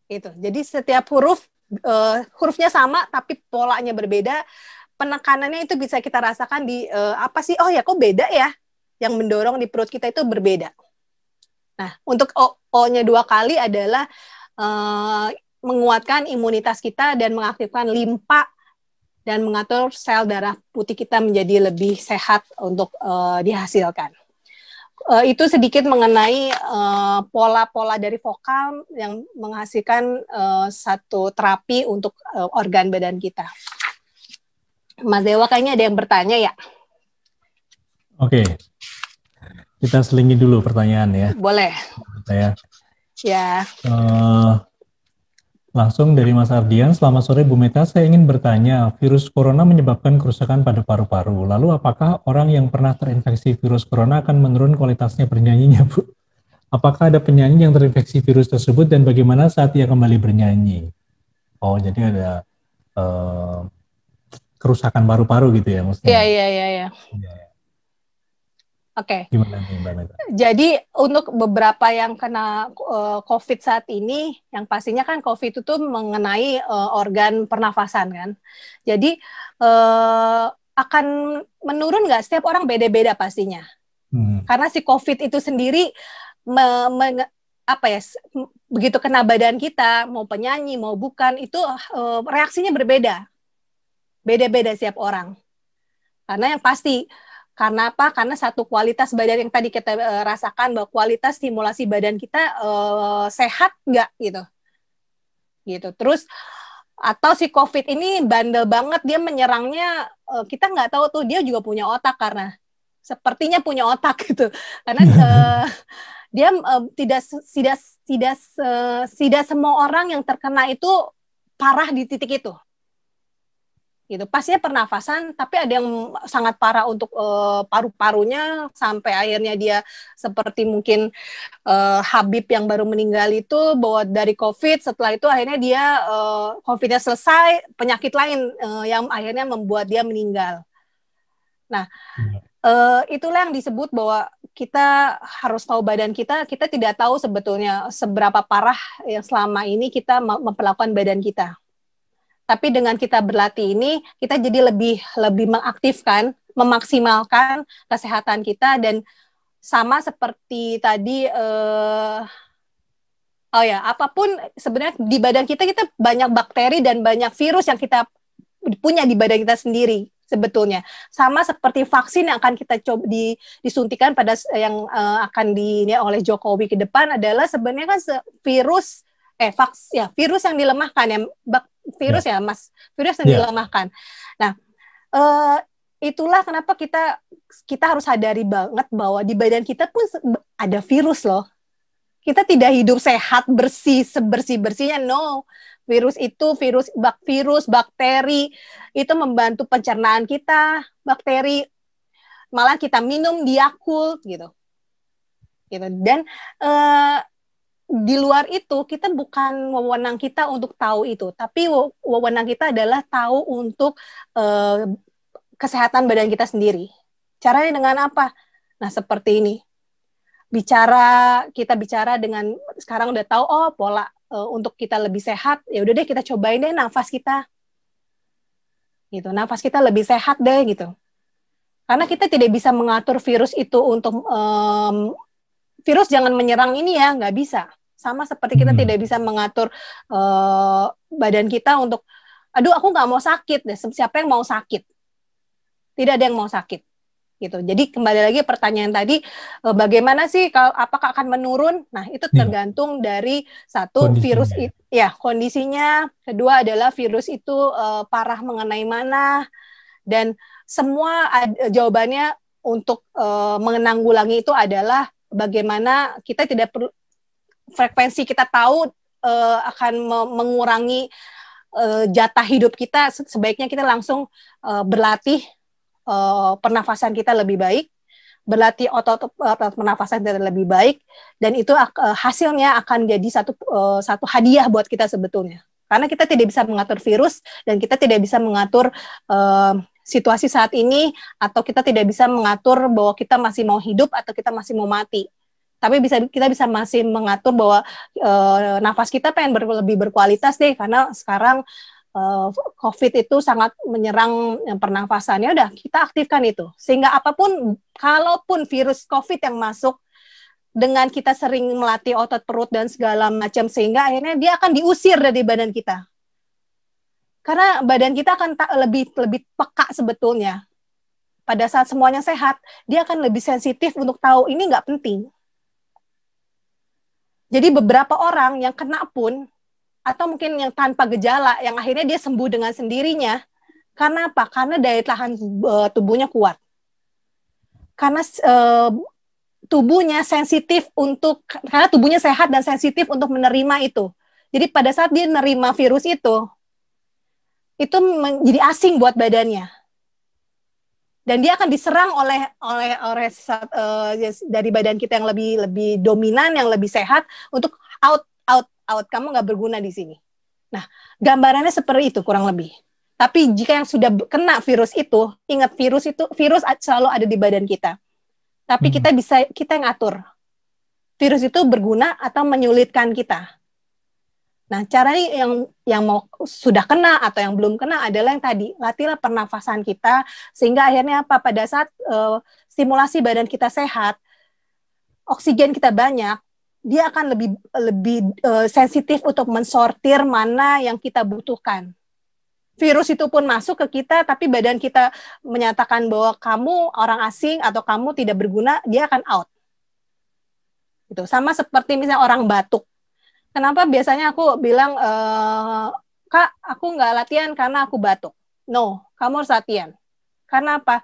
Gitu. Jadi setiap hurufnya sama tapi polanya berbeda. Penekanannya itu bisa kita rasakan di apa sih? Oh ya, kok beda ya? Yang mendorong di perut kita itu berbeda. Nah, untuk O-nya 2 kali adalah menguatkan imunitas kita dan mengaktifkan limpa dan mengatur sel darah putih kita menjadi lebih sehat untuk dihasilkan. Itu sedikit mengenai pola-pola dari vokal yang menghasilkan satu terapi untuk organ badan kita. Mas Dewa kayaknya ada yang bertanya ya? Oke. Kita selingi dulu pertanyaan ya. Boleh. Ya. Langsung dari Mas Ardian, selamat sore Bu Meta, saya ingin bertanya, virus corona menyebabkan kerusakan pada paru-paru. Lalu apakah orang yang pernah terinfeksi virus corona akan menurun kualitasnya bernyanyinya, Bu? Apakah ada penyanyi yang terinfeksi virus tersebut dan bagaimana saat ia kembali bernyanyi? Oh, jadi ada kerusakan paru-paru gitu ya maksudnya? Iya. Oke. Gimana nih Mbak Meta? Jadi untuk beberapa yang kena COVID saat ini, yang pastinya kan COVID itu tuh mengenai organ pernafasan kan. Jadi akan menurun nggak? Setiap orang beda-beda pastinya. Karena si COVID itu sendiri begitu kena badan kita, mau penyanyi mau bukan, itu reaksinya berbeda. Beda-beda setiap orang. Karena yang pasti, karena apa? Karena satu kualitas badan yang tadi kita rasakan, bahwa kualitas stimulasi badan kita sehat nggak gitu. Terus atau si COVID ini bandel banget, dia menyerangnya kita nggak tahu tuh dia juga punya otak, karena sepertinya punya otak gitu. Karena dia tidak semua orang yang terkena itu parah di titik itu. Gitu. Pastinya pernafasan, tapi ada yang sangat parah untuk paru-parunya, sampai akhirnya dia seperti mungkin Habib yang baru meninggal itu, bahwa dari COVID, setelah itu akhirnya dia COVID-nya selesai, penyakit lain yang akhirnya membuat dia meninggal. Nah, itulah yang disebut bahwa kita harus tahu badan kita. Kita tidak tahu sebetulnya seberapa parah yang selama ini kita memperlakukan badan kita. Tapi dengan kita berlatih ini, kita jadi lebih mengaktifkan, memaksimalkan kesehatan kita. Dan sama seperti tadi, apapun sebenarnya di badan kita banyak bakteri dan banyak virus yang kita punya di badan kita sendiri sebetulnya. Sama seperti vaksin yang akan kita coba disuntikan pada yang akan oleh Jokowi ke depan, adalah sebenarnya kan virus yang dilemahkan ya, virus yang dilemahkan. Nah, itulah kenapa kita harus sadari banget bahwa di badan kita pun ada virus loh. Kita tidak hidup sehat bersih sebersih-bersihnya, no. Virus itu virus, bakteri itu membantu pencernaan kita, bakteri malah kita minum di Yakult gitu. Dan di luar itu, kita bukan wewenang kita untuk tahu itu, tapi wewenang kita adalah tahu untuk kesehatan badan kita sendiri. Caranya dengan apa? Nah, seperti ini. Kita bicara dengan, sekarang udah tahu, pola untuk kita lebih sehat, ya udah deh kita cobain deh nafas kita. Gitu, nafas kita lebih sehat deh gitu. Karena kita tidak bisa mengatur virus itu untuk virus jangan menyerang ini ya, nggak bisa. Sama seperti kita tidak bisa mengatur badan kita untuk, aduh aku nggak mau sakit deh. Siapa yang mau sakit? Tidak ada yang mau sakit. Gitu. Jadi kembali lagi pertanyaan tadi, bagaimana sih apakah akan menurun? Nah, itu tergantung dari satu virus itu, ya kondisinya. Kedua adalah virus itu parah mengenai mana, dan semua jawabannya untuk menanggulangi itu adalah bagaimana kita tidak perlu, frekuensi kita tahu akan mengurangi jatah hidup kita, sebaiknya kita langsung berlatih pernafasan kita lebih baik, berlatih otot pernafasan kita lebih baik, dan itu hasilnya akan jadi satu hadiah buat kita sebetulnya. Karena kita tidak bisa mengatur virus dan kita tidak bisa mengatur situasi saat ini, atau kita tidak bisa mengatur bahwa kita masih mau hidup atau kita masih mau mati. Tapi kita bisa masih mengatur bahwa nafas kita pengen lebih berkualitas deh, karena sekarang COVID itu sangat menyerang pernafasannya. Udah, kita aktifkan itu. Sehingga apapun, kalaupun virus COVID yang masuk, dengan kita sering melatih otot perut dan segala macam, sehingga akhirnya dia akan diusir dari badan kita. Karena badan kita akan lebih peka sebetulnya. Pada saat semuanya sehat, dia akan lebih sensitif untuk tahu ini nggak penting. Jadi beberapa orang yang kena pun, atau mungkin yang tanpa gejala, yang akhirnya dia sembuh dengan sendirinya, karena apa? Karena daya tahan tubuhnya kuat. Karena tubuhnya sensitif karena tubuhnya sehat dan sensitif untuk menerima itu. Jadi pada saat dia menerima virus itu menjadi asing buat badannya. Dan dia akan diserang oleh dari badan kita yang lebih dominan, yang lebih sehat, untuk out. Kamu nggak berguna di sini. Nah, gambarannya seperti itu kurang lebih. Tapi jika yang sudah kena virus itu, ingat virus selalu ada di badan kita. Tapi kita yang atur. Virus itu berguna atau menyulitkan kita. Nah, caranya yang mau sudah kena atau yang belum kena adalah yang tadi, latihlah pernafasan kita, sehingga akhirnya apa, pada saat stimulasi badan kita sehat, oksigen kita banyak, dia akan lebih sensitif untuk mensortir mana yang kita butuhkan. Virus itu pun masuk ke kita, tapi badan kita menyatakan bahwa kamu orang asing atau kamu tidak berguna, dia akan out. Gitu. Sama seperti misalnya orang batuk. Kenapa biasanya aku bilang, Kak, aku nggak latihan karena aku batuk. No, kamu harus latihan. Karena apa?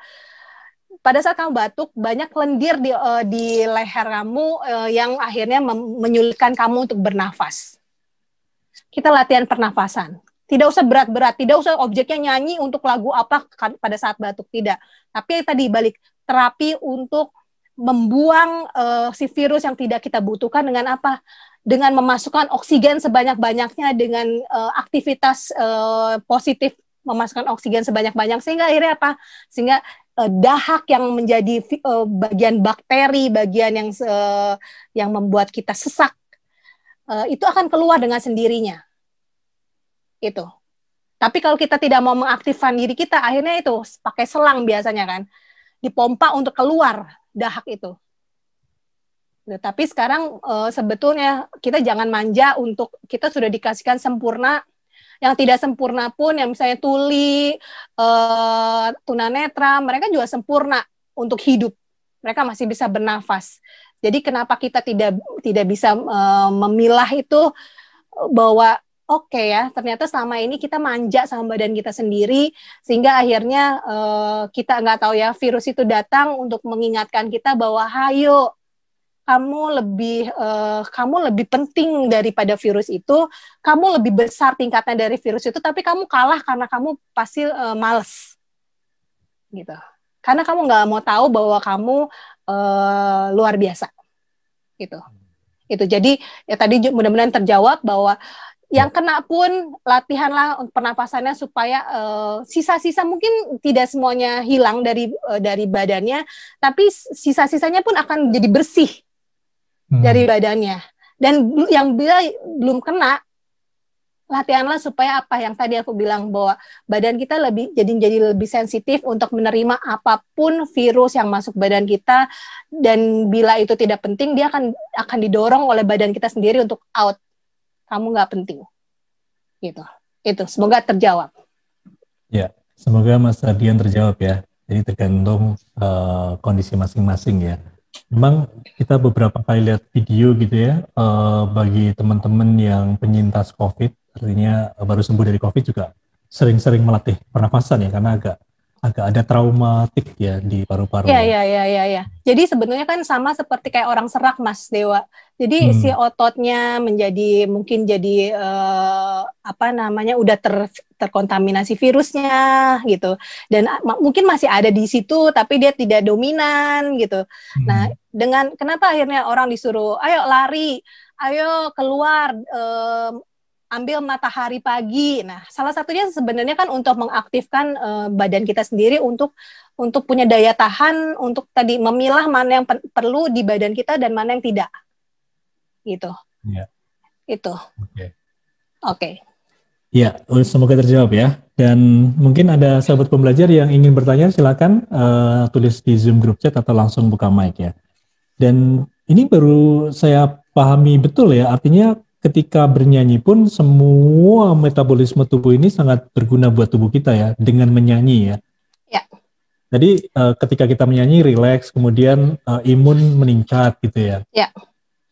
Pada saat kamu batuk, banyak lendir di leher kamu yang akhirnya menyulitkan kamu untuk bernafas. Kita latihan pernafasan. Tidak usah berat-berat, tidak usah objeknya nyanyi untuk lagu apa pada saat batuk, tidak. Tapi tadi balik, terapi untuk membuang si virus yang tidak kita butuhkan dengan apa? Dengan memasukkan oksigen sebanyak-banyaknya, dengan aktivitas positif, memasukkan oksigen sebanyak-banyak, sehingga akhirnya apa? Sehingga dahak yang menjadi bagian bakteri, bagian yang membuat kita sesak, itu akan keluar dengan sendirinya. Itu. Tapi kalau kita tidak mau mengaktifkan diri kita, akhirnya itu pakai selang biasanya kan, dipompa untuk keluar dahak itu. Tapi sekarang sebetulnya kita jangan manja untuk kita sudah dikasihkan sempurna. Yang tidak sempurna pun, yang misalnya tuli, tunanetra, mereka juga sempurna untuk hidup. Mereka masih bisa bernafas. Jadi kenapa kita tidak bisa memilah itu, bahwa oke ya, ternyata selama ini kita manja sama badan kita sendiri, sehingga akhirnya kita nggak tahu ya, virus itu datang untuk mengingatkan kita bahwa hayo, kamu lebih penting daripada virus itu, kamu lebih besar tingkatnya dari virus itu, tapi kamu kalah karena kamu pasti males, gitu. Karena kamu nggak mau tahu bahwa kamu luar biasa, gitu. Itu jadi ya tadi mudah-mudahan terjawab bahwa yang kena pun latihanlah pernapasannya supaya sisa-sisa mungkin tidak semuanya hilang dari badannya, tapi sisa-sisanya pun akan jadi bersih dari badannya. Dan yang bila belum kena, latihanlah supaya apa yang tadi aku bilang, bahwa badan kita jadi lebih sensitif untuk menerima apapun virus yang masuk badan kita, dan bila itu tidak penting, dia akan didorong oleh badan kita sendiri untuk out. Kamu nggak penting, gitu. Itu semoga terjawab. Ya, semoga Mas Ardian terjawab ya. Jadi tergantung kondisi masing-masing ya. Memang kita beberapa kali lihat video gitu ya, bagi teman-teman yang penyintas COVID, artinya baru sembuh dari COVID juga sering-sering melatih pernafasan ya, karena agak agak ada traumatik ya di paru-paru Ya, ya. ya, ya, ya, ya. Jadi sebenarnya kan sama seperti kayak orang serak, Mas Dewa. Jadi si Hmm. ototnya menjadi mungkin jadi apa namanya udah terkontaminasi virusnya gitu. Dan mungkin masih ada di situ tapi dia tidak dominan gitu. Nah, Hmm. dengan kenapa akhirnya orang disuruh ayo lari, ayo keluar ambil matahari pagi. Nah, salah satunya sebenarnya kan untuk mengaktifkan badan kita sendiri untuk punya daya tahan untuk tadi memilah mana yang perlu di badan kita dan mana yang tidak. Gitu. Ya. Itu. Oke. Oke. Ya, semoga terjawab ya. Dan mungkin ada sahabat pembelajar yang ingin bertanya, silakan tulis di Zoom group chat atau langsung buka mic ya. Dan ini baru saya pahami betul ya, artinya ketika bernyanyi pun semua metabolisme tubuh ini sangat berguna buat tubuh kita ya, dengan menyanyi ya. Ya. Jadi ketika kita menyanyi rileks, kemudian imun meningkat gitu ya. Ya.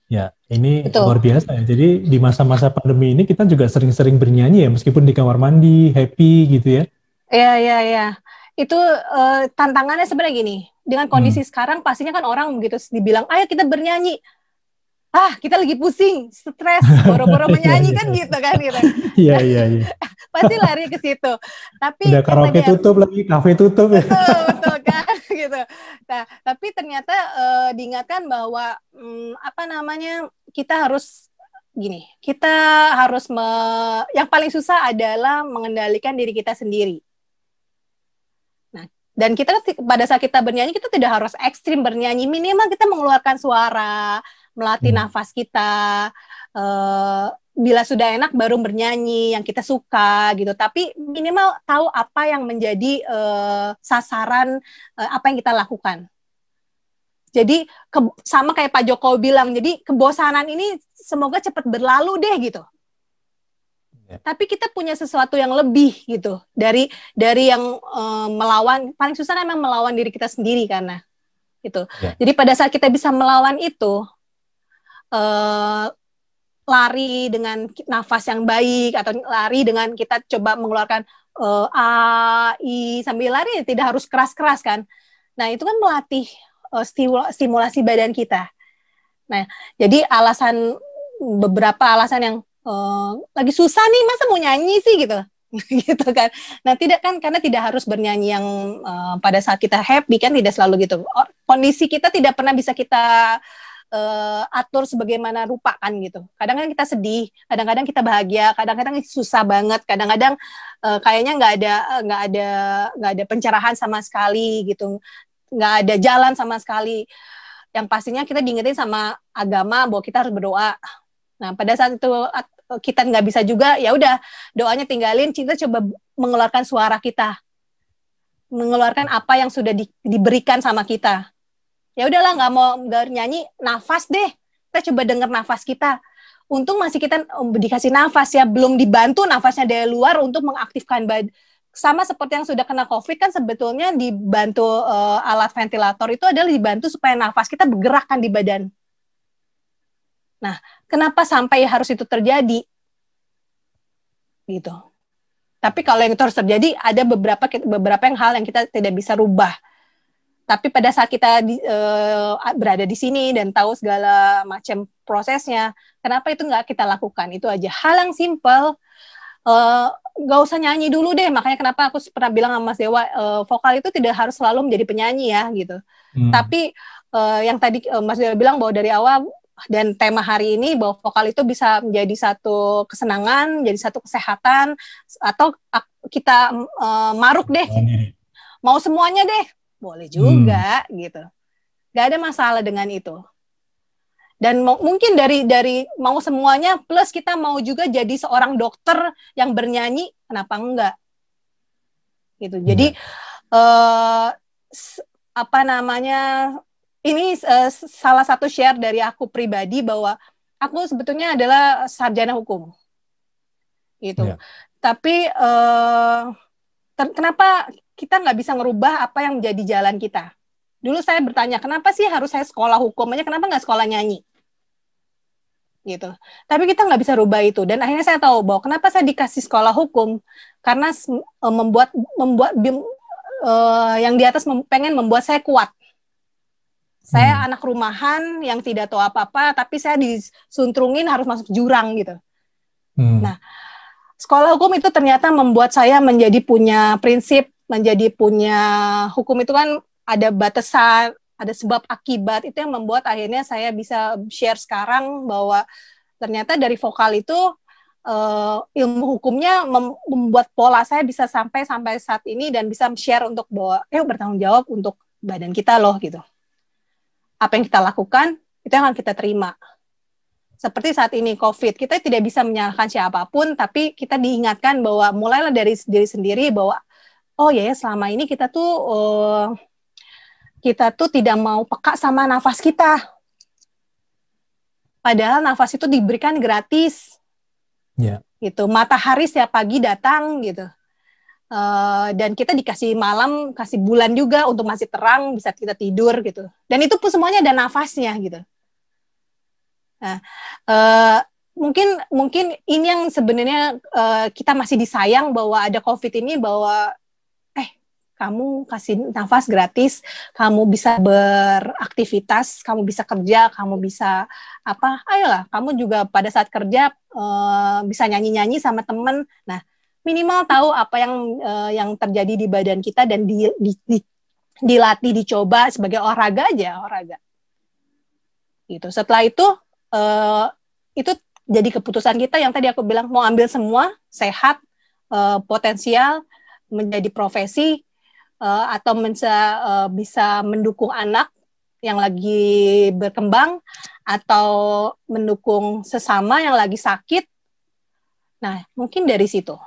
Ya, ini Betul. luar biasa ya. Jadi di masa-masa pandemi ini kita juga sering-sering bernyanyi ya, meskipun di kamar mandi, happy gitu ya. Ya, ya, ya. Itu tantangannya sebenarnya gini. Dengan kondisi sekarang pastinya kan orang begitu dibilang, ayo kita bernyanyi. Kita lagi pusing, stres, boro-boro menyanyi kan gitu kan gitu. Iya, iya, iya. Pasti lari ke situ. Tapi udah karaoke tutup lagi, kafe tutup ya. Betul kan gitu. Nah, tapi ternyata diingatkan bahwa apa namanya kita harus gini, kita harus yang paling susah adalah mengendalikan diri kita sendiri. Nah, dan kita pada saat kita bernyanyi kita tidak harus ekstrim bernyanyi, minimal kita mengeluarkan suara, melatih nafas kita. Bila sudah enak baru bernyanyi yang kita suka gitu, tapi minimal tahu apa yang menjadi sasaran apa yang kita lakukan. Jadi sama kayak Pak Jokowi bilang, jadi kebosanan ini semoga cepat berlalu deh gitu. Tapi kita punya sesuatu yang lebih gitu dari yang melawan. Paling susah memang melawan diri kita sendiri karena itu. Jadi pada saat kita bisa melawan itu, lari dengan nafas yang baik atau lari dengan kita coba mengeluarkan A, I sambil lari, tidak harus keras-keras kan. Nah, itu kan melatih stimulasi badan kita. Nah, jadi beberapa alasan yang lagi susah nih, masa mau nyanyi sih gitu. Gitu kan. Nah, tidak kan, karena tidak harus bernyanyi yang pada saat kita happy kan, tidak selalu gitu. Kondisi kita tidak pernah bisa kita atur sebagaimana rupa kan gitu. Kadang-kadang kita sedih, kadang-kadang kita bahagia, kadang-kadang susah banget, kadang-kadang kayaknya nggak ada pencerahan sama sekali gitu, nggak ada jalan sama sekali. Yang pastinya kita diingetin sama agama bahwa kita harus berdoa. Nah, pada saat itu kita nggak bisa juga, ya udah doanya tinggalin, kita coba mengeluarkan suara kita, mengeluarkan apa yang sudah diberikan sama kita. Ya udahlah, nggak nyanyi, nafas deh, kita coba dengar nafas kita. Untung masih kita dikasih nafas ya, belum dibantu nafasnya dari luar untuk mengaktifkan badan. Sama seperti yang sudah kena COVID kan sebetulnya dibantu alat ventilator itu adalah dibantu supaya nafas kita bergerakkan di badan. Nah, kenapa sampai harus itu terjadi? Gitu. Tapi kalau yang itu harus terjadi, ada beberapa hal yang kita tidak bisa rubah. Tapi pada saat kita berada di sini dan tahu segala macam prosesnya, kenapa itu nggak kita lakukan? Itu aja. Hal yang simple, nggak usah nyanyi dulu deh. Makanya kenapa aku pernah bilang sama Mas Dewa, vokal itu tidak harus selalu menjadi penyanyi ya, gitu. Tapi yang tadi Mas Dewa bilang bahwa dari awal, dan tema hari ini bahwa vokal itu bisa menjadi satu kesenangan, jadi satu kesehatan, atau kita maruk deh. Mau semuanya deh. Boleh juga gitu. Gak ada masalah dengan itu. Dan mungkin dari mau semuanya plus kita mau juga jadi seorang dokter yang bernyanyi, kenapa enggak? Gitu. Jadi apa namanya? Ini salah satu share dari aku pribadi bahwa aku sebetulnya adalah sarjana hukum. Gitu. Tapi kenapa kita nggak bisa ngerubah apa yang menjadi jalan kita? Dulu saya bertanya, kenapa sih harus saya sekolah hukum aja, kenapa nggak sekolah nyanyi? Gitu. Tapi kita nggak bisa rubah itu. Dan akhirnya saya tahu bahwa kenapa saya dikasih sekolah hukum, karena membuat yang di atas pengen membuat saya kuat. Saya anak rumahan yang tidak tahu apa-apa, tapi saya disuntrungin harus masuk jurang gitu. Nah, sekolah hukum itu ternyata membuat saya menjadi punya prinsip, menjadi punya hukum itu kan ada batasan, ada sebab akibat. Itu yang membuat akhirnya saya bisa share sekarang bahwa ternyata dari vokal itu ilmu hukumnya membuat pola saya bisa sampai saat ini dan bisa share untuk bahwa bertanggung jawab untuk badan kita loh gitu. Apa yang kita lakukan itu yang akan kita terima. Seperti saat ini COVID, kita tidak bisa menyalahkan siapapun, tapi kita diingatkan bahwa mulailah dari diri sendiri bahwa selama ini kita tuh tidak mau peka sama nafas kita. Padahal nafas itu diberikan gratis. Gitu. Matahari setiap pagi datang gitu. Dan kita dikasih malam, kasih bulan juga untuk masih terang, bisa kita tidur gitu. Dan itu pun semuanya ada nafasnya gitu. Nah, mungkin ini yang sebenarnya kita masih disayang bahwa ada COVID ini, bahwa kamu kasih nafas gratis, kamu bisa beraktivitas, kamu bisa kerja, kamu bisa ayolah, kamu juga pada saat kerja bisa nyanyi-nyanyi sama temen. Nah, minimal tahu apa yang terjadi di badan kita dan dilatih, dicoba sebagai olahraga aja, olahraga. Gitu. Setelah itu jadi keputusan kita yang tadi aku bilang, mau ambil semua, sehat, potensial, menjadi profesi, atau bisa mendukung anak yang lagi berkembang, atau mendukung sesama yang lagi sakit. Nah, mungkin dari situ.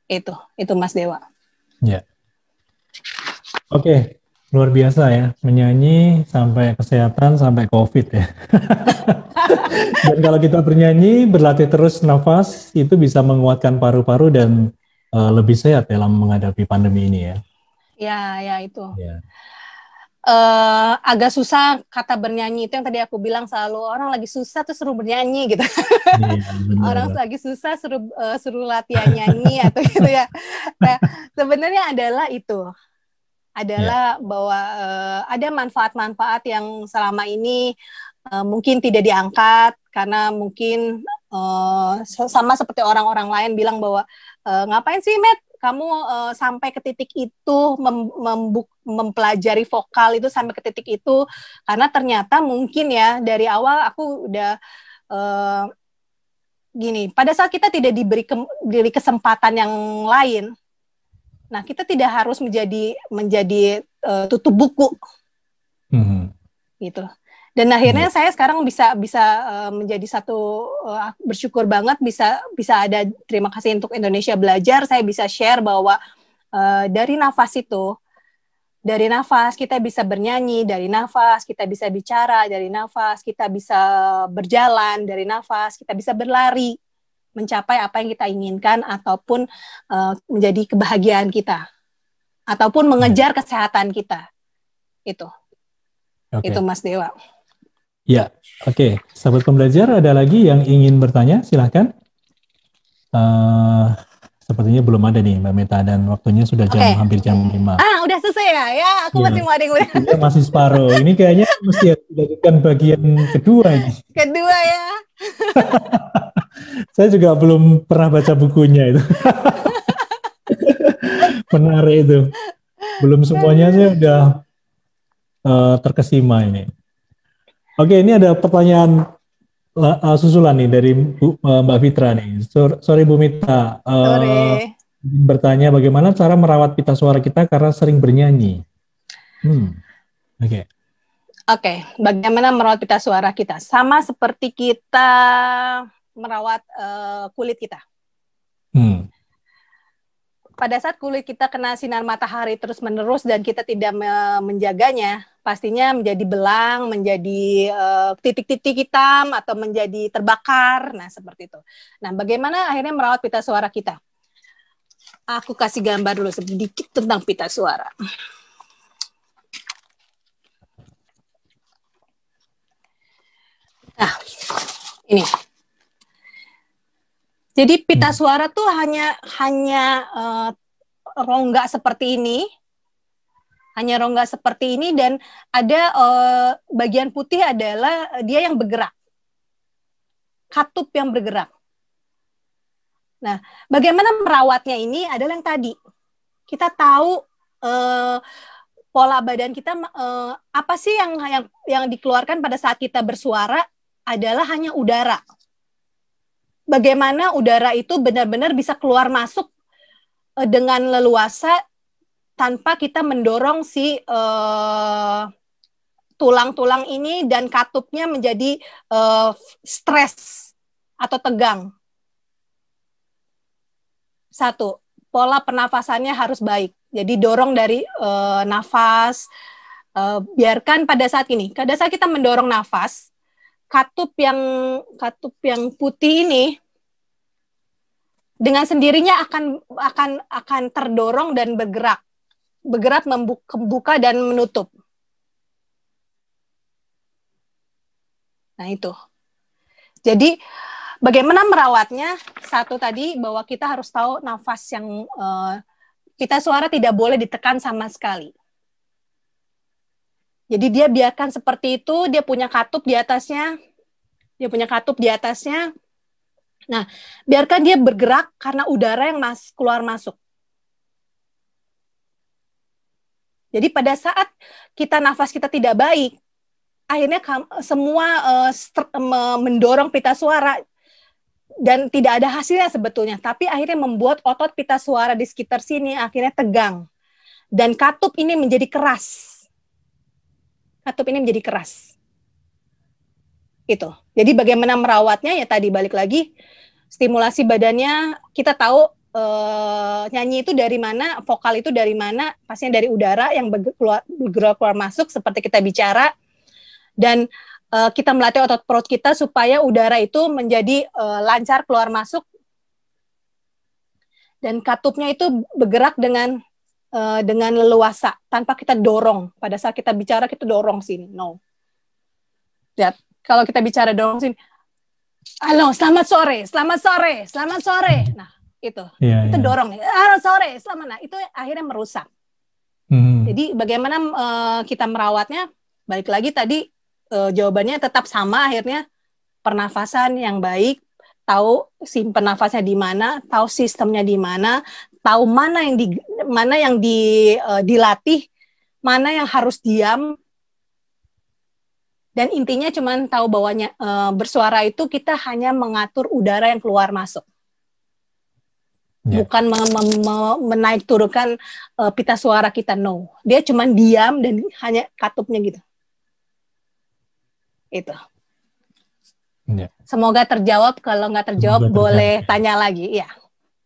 Itu Mas Dewa. Ya. Oke, luar biasa ya, menyanyi sampai kesehatan sampai COVID ya. Dan kalau kita bernyanyi, berlatih terus nafas, itu bisa menguatkan paru-paru dan lebih sehat dalam menghadapi pandemi ini ya. Ya itu. Ya. Agak susah kata bernyanyi, itu yang tadi aku bilang, selalu orang lagi susah tuh suruh bernyanyi gitu. Orang lagi susah suruh latihan nyanyi atau gitu ya. Nah, sebenarnya adalah bahwa ada manfaat-manfaat yang selama ini mungkin tidak diangkat karena mungkin sama seperti orang-orang lain bilang bahwa ngapain sih Matt kamu sampai ke titik itu mempelajari vokal itu sampai ke titik itu, karena ternyata mungkin ya dari awal aku udah gini, pada saat kita tidak diberi kesempatan yang lain, nah kita tidak harus menjadi tutup buku, gitu. Dan akhirnya saya sekarang bisa menjadi satu bersyukur banget bisa ada, terima kasih untuk Indonesia Belajar, saya bisa share bahwa dari nafas kita bisa bernyanyi, dari nafas kita bisa bicara, dari nafas kita bisa berjalan, dari nafas kita bisa berlari, mencapai apa yang kita inginkan ataupun menjadi kebahagiaan kita ataupun mengejar kesehatan kita. Itu Mas Dewa. Ya, oke. Sahabat pembelajar, ada lagi yang ingin bertanya? Silahkan. Sepertinya belum ada nih Mbak Meta, dan waktunya sudah hampir jam 5. Udah selesai ya? Ya, aku masih mau ada yang masih separuh. Ini kayaknya mesti dilanjutkan bagian kedua ini. Kedua ya. Saya juga belum pernah baca bukunya itu. Menarik itu. Belum semuanya saya udah terkesima ini. Oke, ini ada pertanyaan susulan nih dari Mbak Fitra nih. Sorry Bu Mita. Bertanya bagaimana cara merawat pita suara kita karena sering bernyanyi. Oke, bagaimana merawat pita suara kita? Sama seperti kita merawat kulit kita. Pada saat kulit kita kena sinar matahari terus-menerus dan kita tidak menjaganya, pastinya menjadi belang, menjadi titik-titik hitam, atau menjadi terbakar. Nah, seperti itu. Nah, bagaimana akhirnya merawat pita suara kita? Aku kasih gambar dulu sedikit tentang pita suara. Nah, ini. Jadi pita suara tuh hanya rongga seperti ini, hanya rongga seperti ini, dan ada bagian putih adalah dia yang bergerak, katup yang bergerak. Nah, bagaimana merawatnya ini adalah yang tadi kita tahu pola badan kita, apa sih yang dikeluarkan pada saat kita bersuara adalah hanya udara. Bagaimana udara itu benar-benar bisa keluar masuk dengan leluasa tanpa kita mendorong si tulang-tulang ini dan katupnya menjadi stres atau tegang. Satu, pola pernafasannya harus baik. Jadi dorong dari nafas, biarkan pada saat kita mendorong nafas, katup yang putih ini dengan sendirinya akan terdorong dan bergerak membuka dan menutup. Nah itu. Jadi bagaimana merawatnya? Satu tadi bahwa kita harus tahu nafas yang pita suara tidak boleh ditekan sama sekali. Jadi dia biarkan seperti itu, dia punya katup di atasnya. Nah, biarkan dia bergerak karena udara yang keluar masuk. Jadi pada saat nafas kita tidak baik, akhirnya semua mendorong pita suara dan tidak ada hasilnya sebetulnya, tapi akhirnya membuat otot pita suara di sekitar sini akhirnya tegang dan katup ini menjadi keras. Itu. Jadi bagaimana merawatnya ya tadi balik lagi stimulasi badannya, kita tahu nyanyi itu dari mana, vokal itu dari mana, pastinya dari udara yang bergerak keluar masuk seperti kita bicara, dan kita melatih otot perut kita supaya udara itu menjadi lancar keluar masuk dan katupnya itu bergerak dengan leluasa tanpa kita dorong. Pada saat kita bicara kita dorong sini, no. Lihat, kalau kita bicara dorong sini, halo selamat sore. Nah itu, kita dorong, halo sore, selamat. Nah itu akhirnya merusak. Jadi bagaimana kita merawatnya? Balik lagi tadi. Jawabannya tetap sama, akhirnya pernafasan yang baik, tahu simpen nafasnya di mana, tahu sistemnya di mana, tahu mana yang dilatih, mana yang harus diam, dan intinya cuma tahu bahwa bersuara itu kita hanya mengatur udara yang keluar masuk, bukan menaik turunkan pita suara kita, no. Dia cuma diam dan hanya katupnya gitu. Itu. Ya. Semoga terjawab. Kalau nggak terjawab boleh tanya lagi. Iya.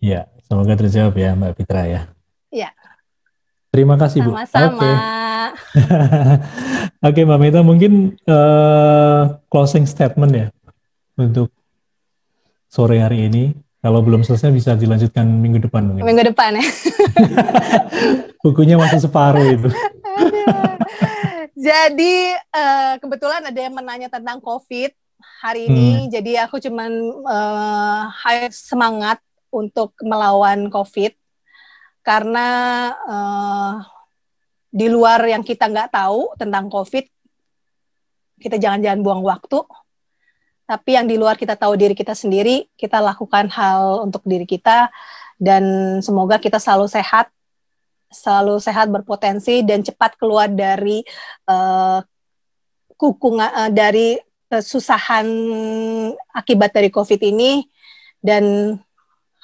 Iya, semoga terjawab ya Mbak Fitra ya. Iya. Terima kasih Bu. Sama-sama. Oke Mbak Meta, mungkin closing statement ya untuk sore hari ini. Kalau belum selesai bisa dilanjutkan minggu depan mungkin. Minggu depan ya. Bukunya masih separuh itu. Jadi kebetulan ada yang menanya tentang COVID hari ini, jadi aku cuman semangat untuk melawan COVID karena di luar yang kita nggak tahu tentang COVID, kita jangan buang waktu. Tapi yang di luar kita tahu diri kita sendiri, kita lakukan hal untuk diri kita dan semoga kita selalu sehat, berpotensi dan cepat keluar dari dari kesusahan akibat dari COVID ini, dan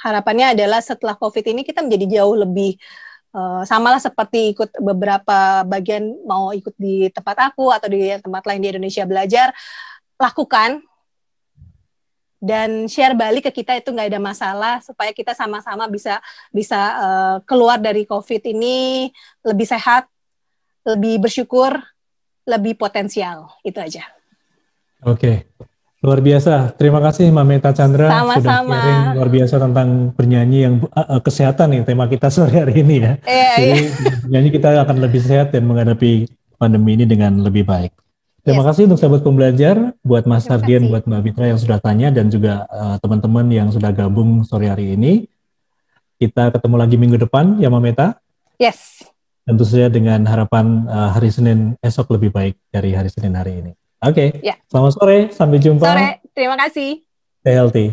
harapannya adalah setelah COVID ini kita menjadi jauh lebih samalah seperti ikut beberapa bagian mau ikut di tempat aku atau di tempat lain di Indonesia belajar, lakukan dan share balik ke kita, itu nggak ada masalah, supaya kita sama-sama bisa keluar dari COVID ini lebih sehat, lebih bersyukur, lebih potensial. Itu aja. Oke, luar biasa. Terima kasih Mbak Meta Chandra sudah sharing luar biasa tentang bernyanyi yang kesehatan nih, tema kita sore hari ini ya. Jadi bernyanyi kita akan lebih sehat dan menghadapi pandemi ini dengan lebih baik. Terima kasih untuk sahabat pembelajar, buat Mas Hardian, buat Mbak Fitra yang sudah tanya, dan juga teman-teman yang sudah gabung sore hari ini. Kita ketemu lagi minggu depan, ya Mbak Meta? Yes. tentu saja dengan harapan hari Senin esok lebih baik dari hari Senin hari ini. Oke, Ya. Selamat sore, sampai jumpa. Sore, terima kasih. Stay healthy.